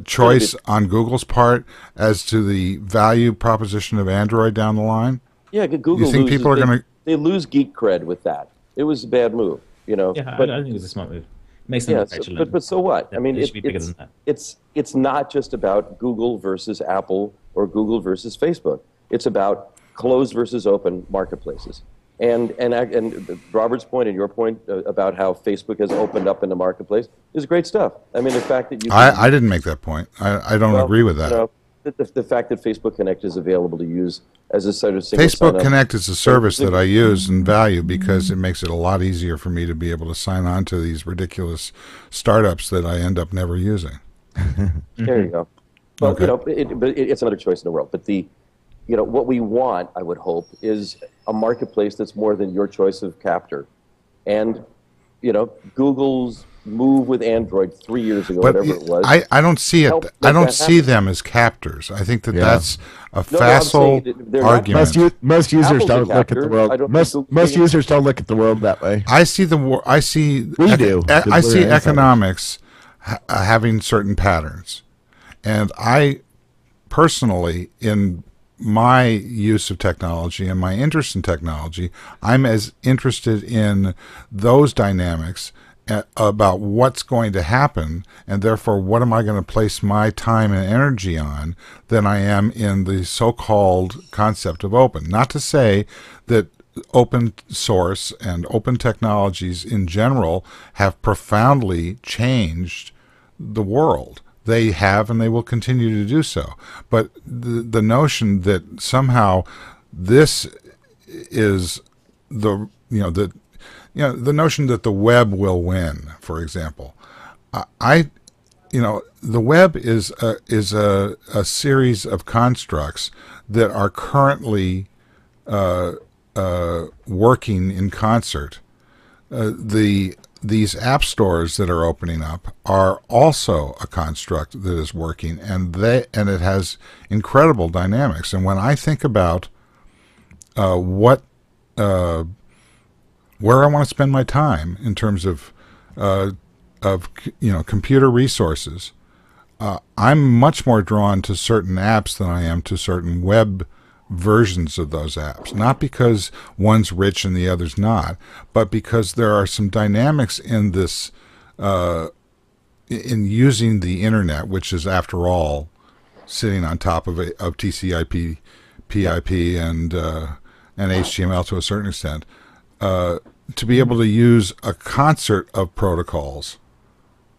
choice on Google's part as to the value proposition of Android down the line? Yeah, Google. You think people are going to? They lose geek cred with that. It was a bad move, Yeah, but, I think it was a smart move. It makes them but so what? Yeah, I mean, it should be bigger than that. It's not just about Google versus Apple or Google versus Facebook. It's about closed versus open marketplaces. And Robert's point and your point about how Facebook has opened up in the marketplace is great stuff. I mean, the fact that I didn't make that point. I don't agree with that. The fact that Facebook Connect is available to use as a sort of single Facebook sign-up. Connect is a service that I use and value because it makes it a lot easier for me to be able to sign on to these ridiculous startups that I end up never using. There you go. Well, Okay. it's another choice in the world. But what we want, I would hope, is a marketplace that's more than your choice of captor. And, Google's move with Android 3 years ago, But whatever it was. I don't see it. helped I make don't that see happen. them as captors. I think that Yeah. that's a I'm facile saying that they're not argument. Most users Apple's a don't look at the captor. world. I don't Most think Google's users don't look at the world that way. I see I see. We do, 'cause I we're see insiders. economics having certain patterns, and I personally, in my use of technology and my interest in technology, I'm as interested in those dynamics about what's going to happen, and therefore what am I going to place my time and energy on, than I am in the so-called concept of open. Not to say that open source and open technologies in general have profoundly changed the world. They have, and they will continue to do so. But the notion that somehow this is the the notion that the web will win, for example, the web is a series of constructs that are currently working in concert. These app stores that are opening up are also a construct that is working, and it has incredible dynamics. And when I think about where I want to spend my time in terms of computer resources, I'm much more drawn to certain apps than I am to certain web versions of those apps. Not because one's rich and the other's not, but because there are some dynamics in this, in using the internet, which is, after all, sitting on top of TCP, PIP, and HTML to a certain extent, to be able to use a concert of protocols,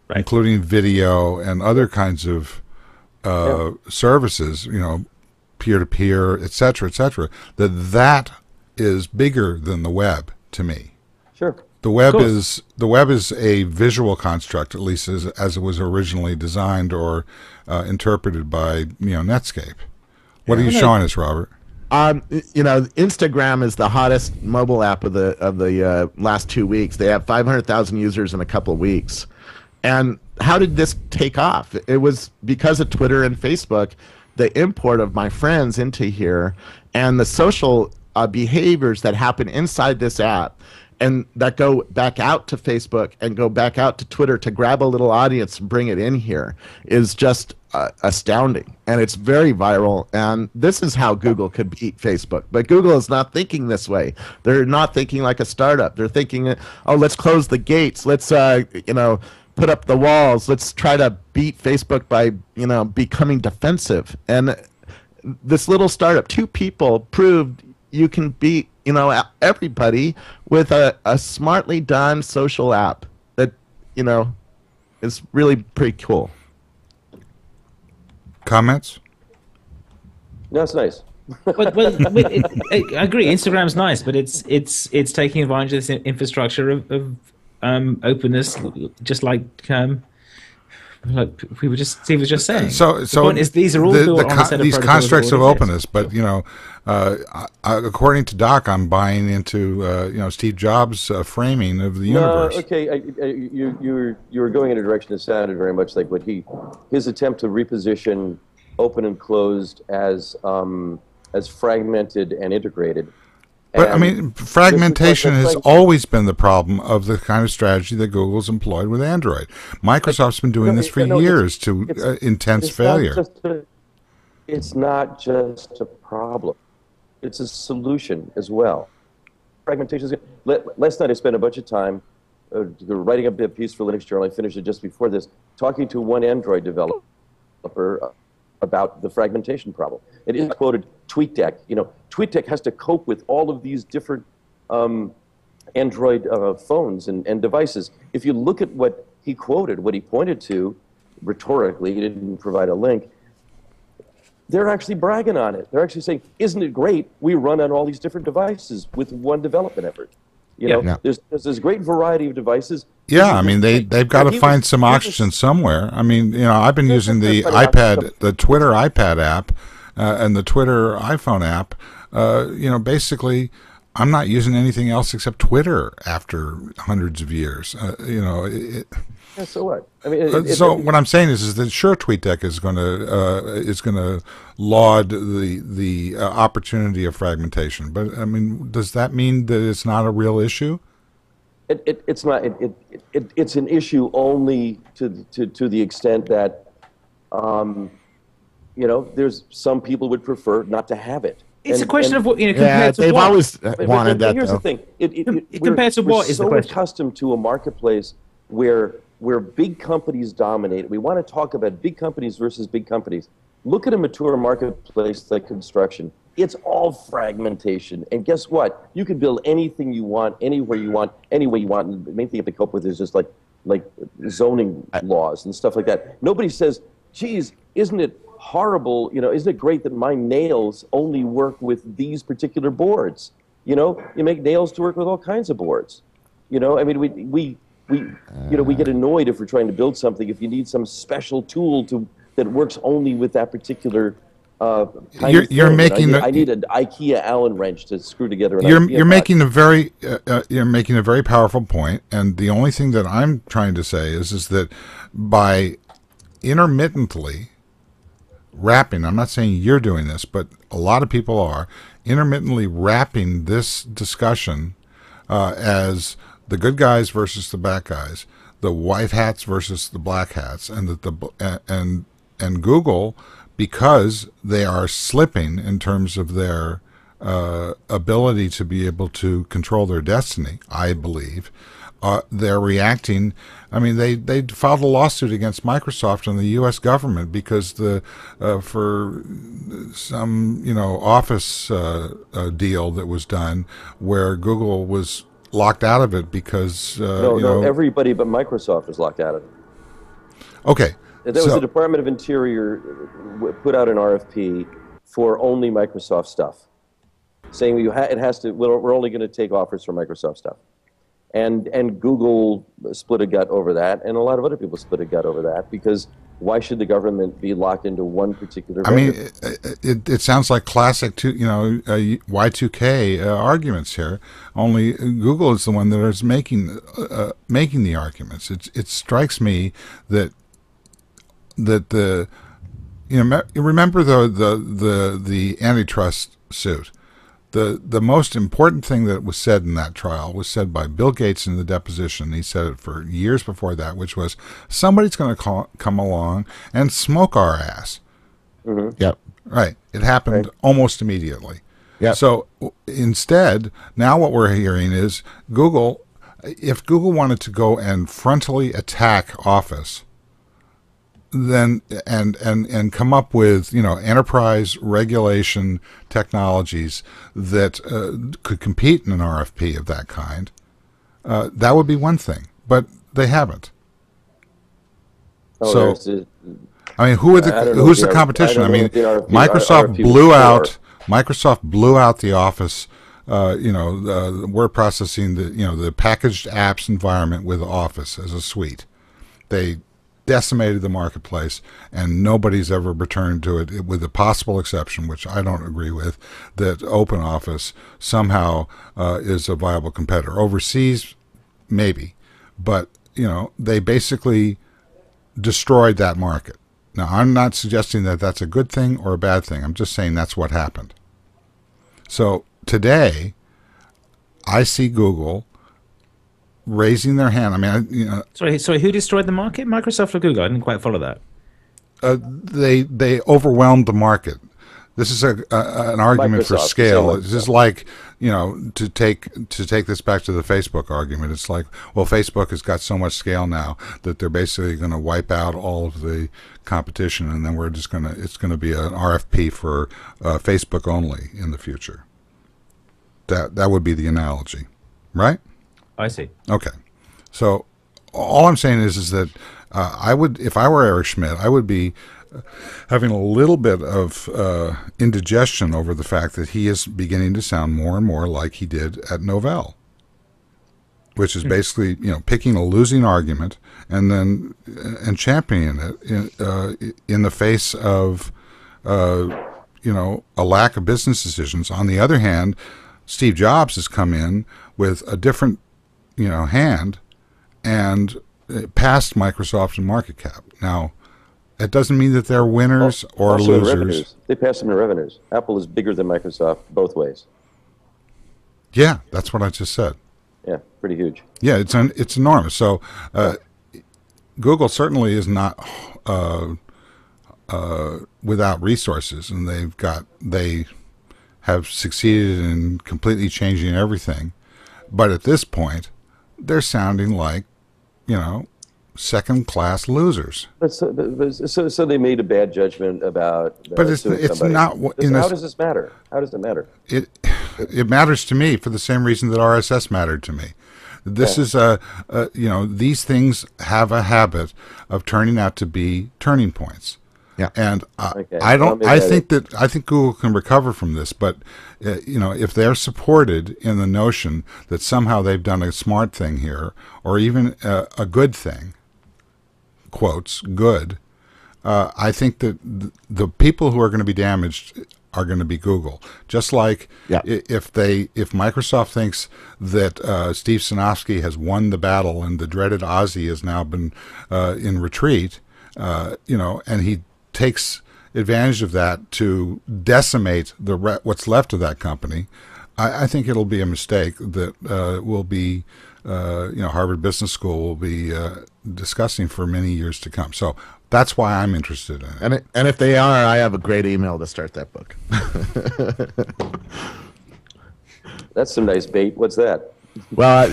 right, including video and other kinds of services, peer-to-peer, et cetera, that is bigger than the web to me. Sure. The web is a visual construct, at least as it was originally designed or interpreted by Netscape. What are you showing us, Robert? Instagram is the hottest mobile app of the last 2 weeks. They have 500,000 users in a couple of weeks. And how did this take off? It was because of Twitter and Facebook, the import of my friends into here, and the social behaviors that happen inside this app, and that go back out to Facebook and go back out to Twitter to grab a little audience and bring it in here, is just astounding. And it's very viral. And this is how Google could beat Facebook. But Google is not thinking this way. They're not thinking like a startup. They're thinking, oh, let's close the gates. Let's, put up the walls. Let's try to beat Facebook by, becoming defensive. And this little startup, 2 people, proved you can beat, everybody with a smartly done social app that, is really pretty cool. Comments? No, it's nice. I agree. Instagram's nice, but it's taking advantage of this infrastructure of openness, just like we were just Steve was just saying. So the point is, these are all built on a set of these protocols constructs that of already exist. openness. But according to Doc, I'm buying into Steve Jobs' framing of the universe. Okay, you were going in a direction that sounded very much like what his attempt to reposition open and closed as fragmented and integrated. But I mean, fragmentation has always been the problem of the kind of strategy that Google's employed with Android. Microsoft's been doing this for years to intense failure. It's not just a problem; it's a solution as well. Fragmentation is. Last night I spent a bunch of time writing up a piece for Linux Journal. I finished it just before this, talking to one Android developer about the fragmentation problem. It is quoted TweetDeck. TweetDeck has to cope with all of these different Android phones and devices. If you look at what he quoted, what he pointed to, rhetorically, he didn't provide a link, they're actually bragging on it. They're actually saying, isn't it great? We run on all these different devices with one development effort. There's this great variety of devices. Yeah, I mean, they've got to find some oxygen somewhere. I mean, I've been using the Twitter iPad app, and the Twitter iPhone app. Basically, I'm not using anything else except Twitter after hundreds of years. Yeah, so what? I mean, what I'm saying is that sure, TweetDeck is going to laud the opportunity of fragmentation, but I mean, does that mean that it's not a real issue? it's not. It's an issue only to the extent that, there's some people would prefer not to have it. It's a question of what, Yeah, compared to they've what? always But wanted that. here's Though. the thing. Compared to what is the so question? accustomed to a marketplace where big companies dominate. We want to talk about big companies versus big companies. Look at a mature marketplace like construction. It's all fragmentation. And guess what? You can build anything you want, anywhere you want, any way you want. And the main thing you have to cope with is just like zoning laws and stuff like that. Nobody says, geez, isn't it horrible, isn't it great that my nails only work with these particular boards? You make nails to work with all kinds of boards. I mean, we get annoyed if we're trying to build something, if you need some special tool that works only with that particular kind of thing. I need an IKEA Allen wrench to screw together an IKEA box. You're making a very powerful point, and the only thing that I'm trying to say is that by intermittently wrapping, I'm not saying you're doing this, but a lot of people are intermittently wrapping this discussion as the good guys versus the bad guys, the white hats versus the black hats, and Google, because they are slipping in terms of their ability to be able to control their destiny, I believe. They're reacting. I mean, they filed a lawsuit against Microsoft and the U.S. government because for some Office deal that was done where Google was locked out of it because no, everybody but Microsoft was locked out of it. Okay, that was the Department of Interior put out an RFP for only Microsoft stuff, saying we're only going to take offers for Microsoft stuff. And Google split a gut over that, and a lot of other people split a gut over that, because why should the government be locked into one particular vendor? I mean, it sounds like classic Y2K arguments here. Only Google is the one that is making the arguments. It strikes me that remember the antitrust suit. The most important thing that was said in that trial was said by Bill Gates in the deposition. He said it for years before that, which was, somebody's going to come along and smoke our ass. Mm-hmm. Yep. Right. It happened almost immediately. Yep. So instead, now what we're hearing is if Google wanted to go and frontally attack Office, then and come up with enterprise regulation technologies that could compete in an RFP of that kind, that would be one thing. But they haven't. Who's the competition? I mean, Microsoft blew out the Office. Word processing, the packaged apps environment with Office as a suite. They decimated the marketplace, and nobody's ever returned to it, with the possible exception, which I don't agree with, that OpenOffice somehow is a viable competitor. Overseas, maybe, but they basically destroyed that market. Now, I'm not suggesting that that's a good thing or a bad thing. I'm just saying that's what happened. So today, I see Google raising their hand. I mean, Sorry, who destroyed the market? Microsoft or Google? I didn't quite follow that. They overwhelmed the market. This is an argument Microsoft, for scale. It's just like, to take this back to the Facebook argument. It's like, well, Facebook has got so much scale now that they're basically going to wipe out all of the competition, and then it's going to be an RFP for Facebook only in the future. That would be the analogy, right? I see. Okay. So all I'm saying is that I would, if I were Eric Schmidt, I would be having a little bit of indigestion over the fact that he is beginning to sound more and more like he did at Novell, which is basically, picking a losing argument and championing it in the face of, a lack of business decisions. On the other hand, Steve Jobs has come in with a different, hand and passed Microsoft in market cap. Now, it doesn't mean that they're winners or also in losers. revenues. They passed them in revenues. Apple is bigger than Microsoft both ways. Yeah, that's what I just said. Yeah, pretty huge. Yeah, it's enormous. So Google certainly is not without resources, and they have succeeded in completely changing everything. But at this point, they're sounding like, second-class losers. So they made a bad judgment about. But it's not. How does this matter? How does it matter? It matters to me for the same reason that RSS mattered to me. This is these things have a habit of turning out to be turning points. Yeah. And I think Google can recover from this, but if they're supported in the notion that somehow they've done a smart thing here, or even a good thing, quotes good, I think that the people who are going to be damaged are going to be Google. Just like if Microsoft thinks that Steve Sinofsky has won the battle and the dreaded Ozzy has now been in retreat, and he takes advantage of that to decimate what's left of that company, I think it'll be a mistake that will be, Harvard Business School will be discussing for many years to come. So that's why I'm interested in it. And if they are, I have a great email to start that book. That's some nice bait. What's that? Well,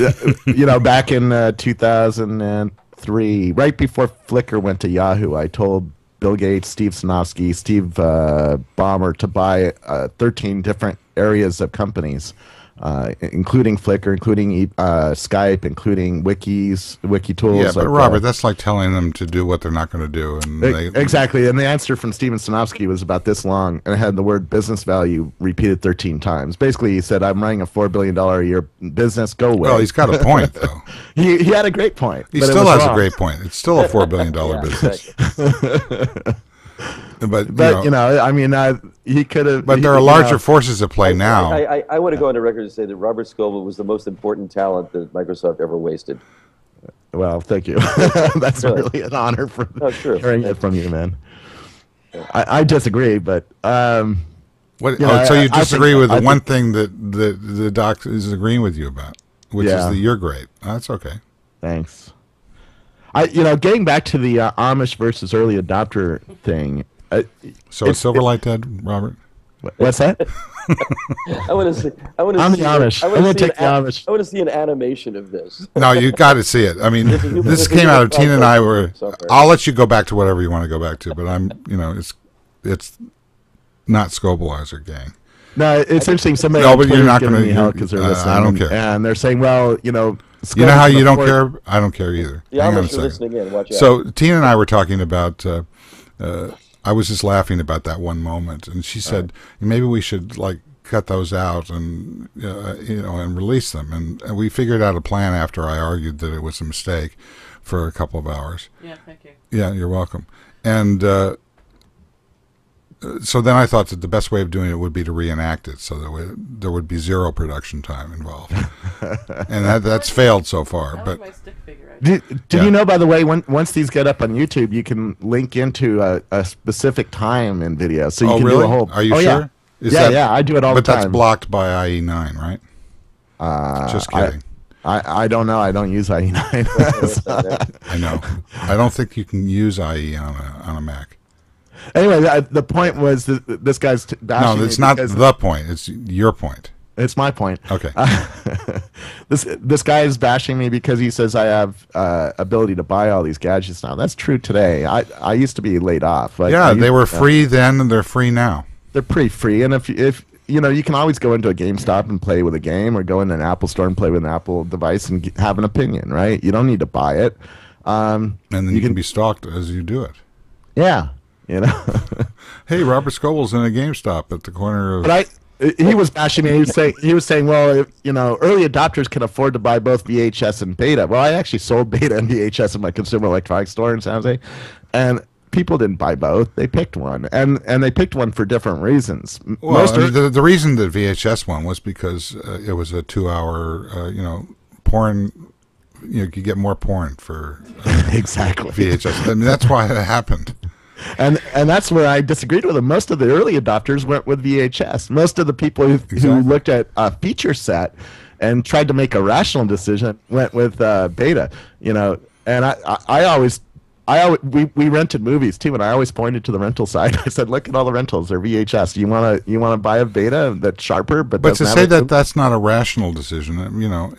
back in 2003, right before Flickr went to Yahoo, I told Bill Gates, Steve Sinofsky, Steve Ballmer to buy 13 different areas of companies, including Flickr, including Skype, including Wikitools. Yeah, but Robert, that's like telling them to do what they're not going to do. And exactly. And the answer from Steven Sinofsky was about this long, and it had the word business value repeated 13 times. Basically, he said, I'm running a $4 billion a year business. Go away. Well, he's got a point, though. he had a great point. He still has a great point. It's still a $4 billion business. But he could have. But there are larger forces at play now. I want to go on the record to say that Robert Scoble was the most important talent that Microsoft ever wasted. Well, thank you. That's really an honor for hearing it from you, man. I disagree, but so you disagree with the one thing that the doc is agreeing with you about, which is that you're great. That's okay. Thanks. Getting back to the Amish versus early adopter thing. So is Silverlight dead, Robert? What's that? I want to see. I'm the Amish. I'm going to take the Amish. I want to see an animation of this. No, you got to see it. I mean, this came out of Tina and I were. I'll let you go back to whatever you want to go back to, but it's not Scobleizer Gang. No, it's interesting. Somebody but you're not going to help because they're listening. I don't care. And they're saying, well, you know how you don't care? I don't care either. Yeah, I'm listening in. Watch out. So Tina and I were talking about. I was just laughing about that one moment, and she said maybe we should cut those out and and release them. And we figured out a plan after I argued that it was a mistake for a couple of hours. Yeah, thank you. Yeah, you're welcome. And so then I thought that the best way of doing it would be to reenact it, so that there would be zero production time involved. And that's failed so far. That but was my stick figure. Did you know, by the way, once these get up on YouTube, you can link into a specific time in video, so you can really? do a whole. Are you sure? Yeah, I do it all the time. But that's blocked by IE9, right? Just kidding. I don't know. I don't use IE9. I know. I don't think you can use IE on a Mac. Anyway, the point was that this guy's bashing. No, it's not the point. It's your point. It's my point. Okay. This guy is bashing me because he says I have ability to buy all these gadgets now. That's true today. I used to be laid off. They were free then, and they're free now. They're pretty free, and if you can always go into a GameStop and play with a game, or go into an Apple store and play with an Apple device and have an opinion, right? You don't need to buy it. And then you can be stalked as you do it. Yeah. Hey, Robert Scoble's in a GameStop at the corner of. But he was bashing me. He was saying, well, early adopters can afford to buy both VHS and beta. Well, I actually sold beta and VHS in my consumer electronics store in San Jose, and people didn't buy both. They picked one, and they picked one for different reasons. Well, the reason the VHS one was because it was a 2-hour, porn. You could get more porn for exactly VHS. I mean, that's why it happened. And that's where I disagreed with them. Most of the early adopters went with VHS. Most of the people who looked at a feature set and tried to make a rational decision went with beta. And we rented movies too, and I always pointed to the rental side. I said, "Look at all the rentals; they're VHS. You wanna buy a beta that's sharper, but to say that's not a rational decision, that no,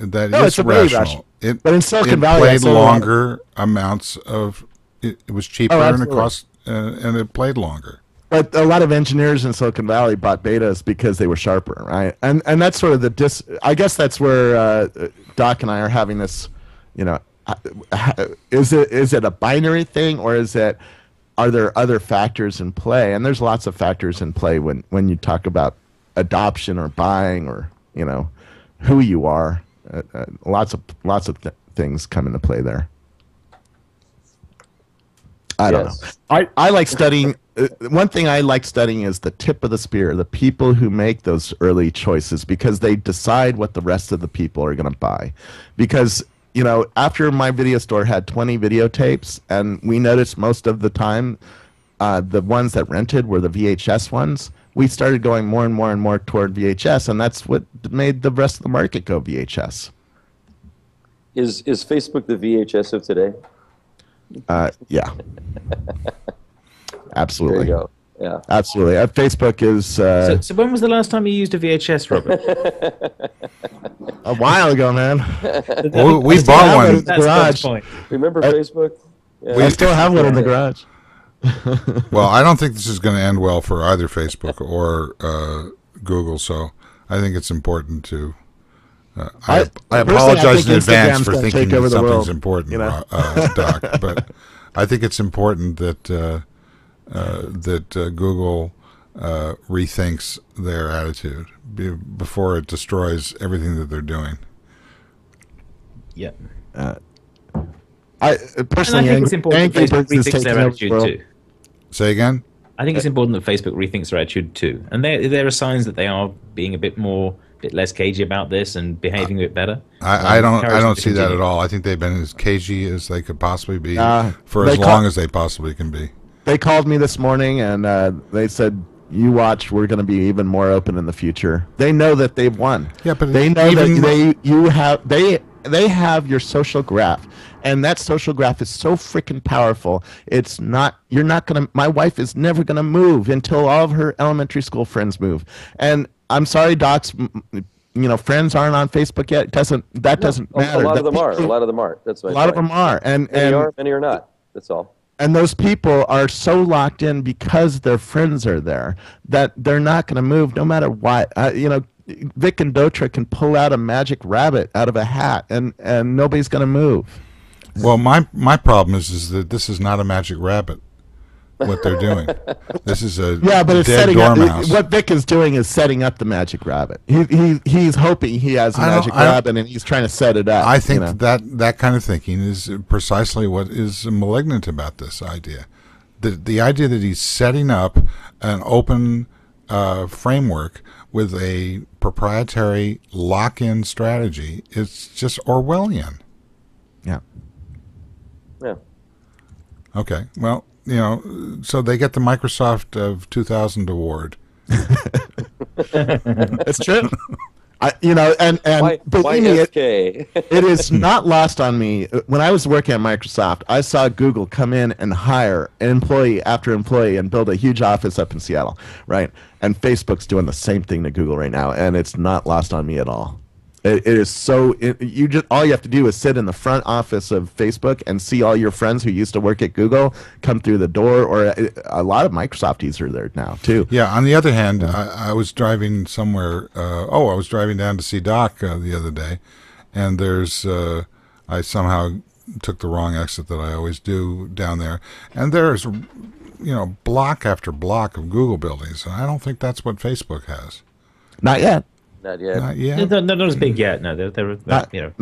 is it's rational. But in Silicon Valley, played longer amounts of. It was cheaper and it cost, and it played longer. But a lot of engineers in Silicon Valley bought betas because they were sharper, right? And that's sort of I guess that's where Doc and I are having this, is it a binary thing, or are there other factors in play? And there's lots of factors in play when you talk about adoption or buying, or who you are. Lots of things come into play there. I don't know. I like studying. One thing I like studying is the tip of the spear, the people who make those early choices, because they decide what the rest of the people are going to buy. Because, after my video store had 20 videotapes, and we noticed most of the time the ones that rented were the VHS ones, we started going more and more and more toward VHS, and that's what made the rest of the market go VHS. Is Facebook the VHS of today? Yeah. Absolutely. There you go. Yeah. Absolutely. Facebook is... So when was the last time you used a VHS, Robert? A while ago, man. We bought one. In the garage. Remember Facebook? Yeah. I still have one in the garage. Well, I don't think this is going to end well for either Facebook or Google, so I think it's important to... I apologize in advance for thinking that something's important, Doc, but I think it's important that Google rethinks their attitude before it destroys everything that they're doing. Yeah. I personally think it's important that Facebook rethinks their attitude too. Say again? I think it's important that Facebook rethinks their attitude too, and there are signs that they are being a bit less cagey about this and behaving a bit better. I don't see that at all. I think they've been as cagey as they could possibly be for as long as they possibly can be. They called me this morning and they said, "You watch, we're going to be even more open in the future." They know that they've won. Yeah, but they know that they have your social graph, and that social graph is so freaking powerful. It's not you're not going to. My wife is never going to move until all of her elementary school friends move, and I'm sorry, Doc's, friends aren't on Facebook yet. Doesn't matter. A lot of them are. That's my point. A lot of them are, and many are not. That's all. And those people are so locked in because their friends are there that they're not going to move no matter what. Vic and Dotra can pull out a magic rabbit out of a hat, and nobody's going to move. Well, my problem is that this is not a magic rabbit. What they're doing, this is a but it's dead dormouse. What Vic is doing is setting up the magic rabbit. He's hoping he has a magic rabbit, and he's trying to set it up. I think that kind of thinking is precisely what is malignant about this idea. The idea that he's setting up an open framework with a proprietary lock-in strategy is just Orwellian. Yeah. Yeah. Okay. Well. So they get the Microsoft of 2000 award. It's true. And believe me, it is not lost on me. When I was working at Microsoft, I saw Google come in and hire employee after employee and build a huge office up in Seattle, right? And Facebook's doing the same thing to Google right now, and it's not lost on me at all. It is so. All you have to do is sit in the front office of Facebook and see all your friends who used to work at Google come through the door. Or a lot of Microsofties are there now too. Yeah. On the other hand, I was driving somewhere. I was driving down to see Doc the other day, and I somehow took the wrong exit that I always do down there, and there's block after block of Google buildings, and I don't think that's what Facebook has. Not yet. Not yet. They're not as big yet. No, they're not yet.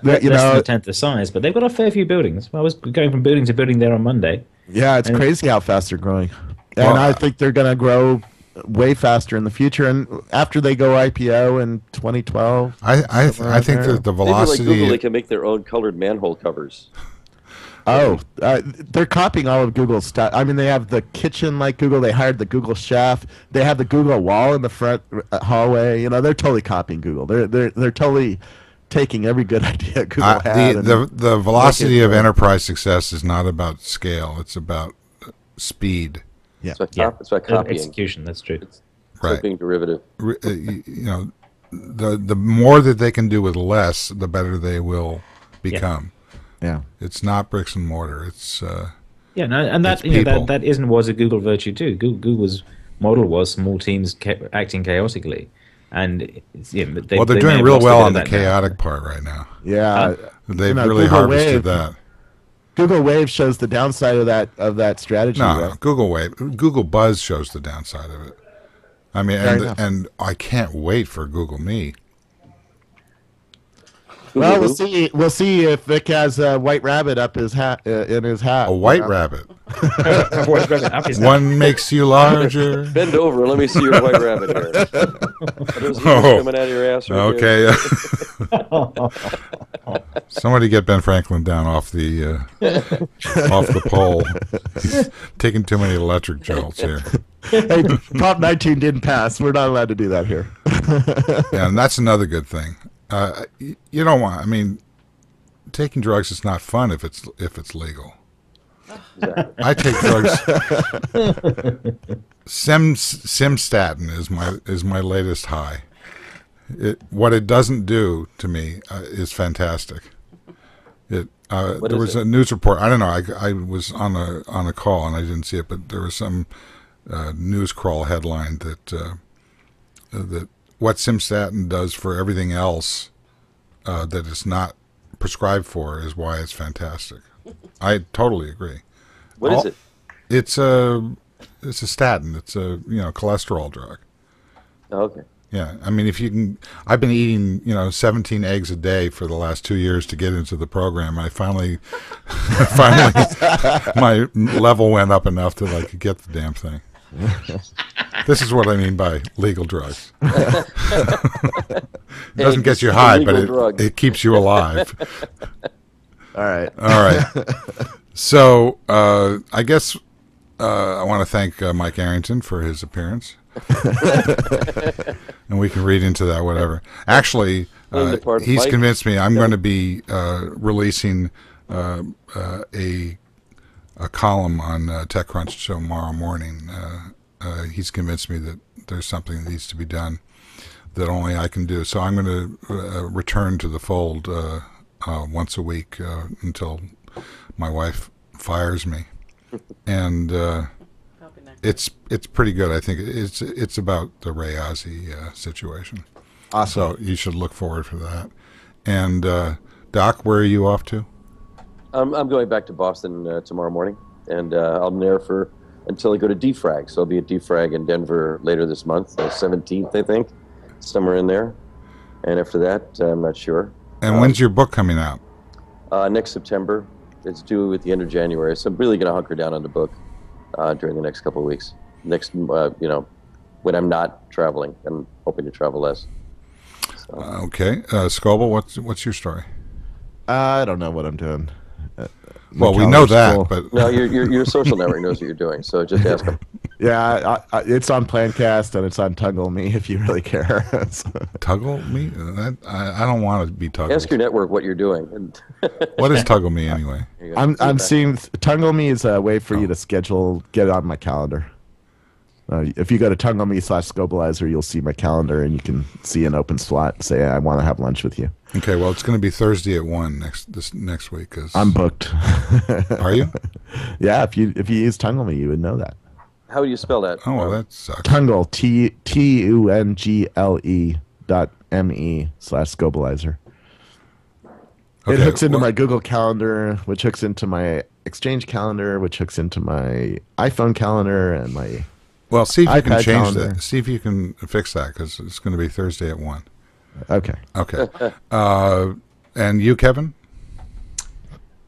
Less than a tenth the size, but they've got a fair few buildings. I was going from building to building there on Monday. Yeah, it's And- crazy how fast they're growing. And Well, I think they're going to grow way faster in the future. And after they go IPO in 2012, I somewhere think around that the Maybe like Google, they velocity. can make their own colored manhole covers. Oh, they're copying all of Google's stuff. I mean, they have the kitchen like Google. They hired the Google chef. They have the Google wall in the front hallway. You know, they're totally copying Google. They're totally taking every good idea Google had. The velocity of it, enterprise success is not about scale; it's about speed. Yeah. It's about copying. execution. That's true. It's Right. like being derivative. You know, the more that they can do with less, the better they will become. Yeah. It's not bricks and mortar. It's Yeah, no, and that It's you know, people. that was a Google virtue too. Google's model was small teams acting chaotically, and they, well, they're they may doing have real lost a well bit on of the that now. chaotic part right now. Yeah. They've You know, really Google harvested Wave- that. Google Wave shows the downside of that strategy. No, Right? Google Buzz shows the downside of it. I mean, Fair enough. and I can't wait for Google Me. Well, Google we'll see. We'll see if Vic has a white rabbit up his hat in his hat. A white you know? rabbit. Up his- One makes you larger. Bend over and let me see your white rabbit hair. Are those ears coming out of your ass right there? Okay. Somebody get Ben Franklin down off the pole. He's taking too many electric jolts here. Hey, Prop 19 didn't pass. We're not allowed to do that here. Yeah, and that's another good thing. You don't want. I mean, taking drugs is not fun if it's legal. Exactly. I take drugs. Simstatin is my latest high. What it doesn't do to me is fantastic. There was a news report. I don't know. I was on a call and I didn't see it, but there was some news crawl headline that what Simstatin does for everything else that it's not prescribed for is why it's fantastic. I totally agree. What is it? It's a statin. It's a cholesterol drug. Oh, okay. Yeah, I mean, if you can, I've been eating 17 eggs a day for the last 2 years to get into the program. I finally, my level went up enough that I could get the damn thing. This is what I mean by legal drugs. It doesn't get you high, but it keeps you alive. All right. All right. So I guess I want to thank Mike Arrington for his appearance. And we can read into that, whatever. Actually, he's convinced me I'm going to be releasing a column on TechCrunch tomorrow morning. He's convinced me that there's something that needs to be done that only I can do. So I'm going to return to the fold once a week until my wife fires me. And it's pretty good. I think it's about the Ray Ozzie situation. Awesome. So you should look forward for that. And Doc, where are you off to? I'm going back to Boston tomorrow morning, and I'm there until I go to DFrag. So I'll be at DFrag in Denver later this month, the 17th, I think, somewhere in there. And after that, I'm not sure. And when's your book coming out? Next September. It's due at the end of January. So I'm really going to hunker down on the book during the next couple of weeks. When I'm not traveling. I'm hoping to travel less. So. Okay. Scoble, what's your story? I don't know what I'm doing. Well, we know that, full. but No, your social network knows what you're doing, so just ask them. Yeah, it's on Plancast and it's on Tuggle Me if you really care. Tuggle Me? I don't want to be Tuggle. Ask your network what you're doing. And What is Tuggle Me anyway? I'm seeing Tuggle Me is a way for you to get it on my calendar. If you go to TuggleMe/Scobleizer, you'll see my calendar and you can see an open slot and say, I want to have lunch with you. Okay, well, it's going to be Thursday at 1 next week. Cause I'm booked. Are you? Yeah, if you use Tungle Me, you would know that. How do you spell that? Oh, well, that sucks. Tungle, TUNGLE.me/Scobleizer. Okay, It hooks into well- my Google Calendar, which hooks into my Exchange Calendar, which hooks into my iPhone calendar and my... Well, see if you can iPad change calendar. that. See if you can fix that, because it's going to be Thursday at 1. Okay. Okay. And you, Kevin?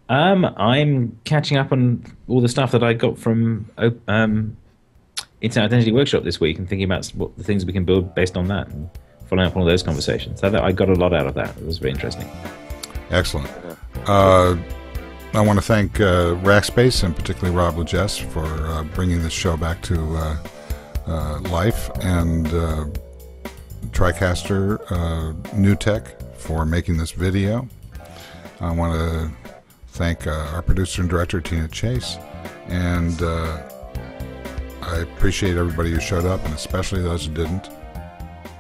I'm catching up on all the stuff that I got from Internet Identity Workshop this week and thinking about what the things we can build based on that and following up on all those conversations. So I got a lot out of that. It was very interesting. Excellent. I want to thank Rackspace and particularly Rob Legess for bringing this show back to life, and TriCaster New Tech for making this video. I want to thank our producer and director, Tina Chase, and I appreciate everybody who showed up, and especially those who didn't.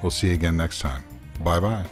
We'll see you again next time. Bye-bye.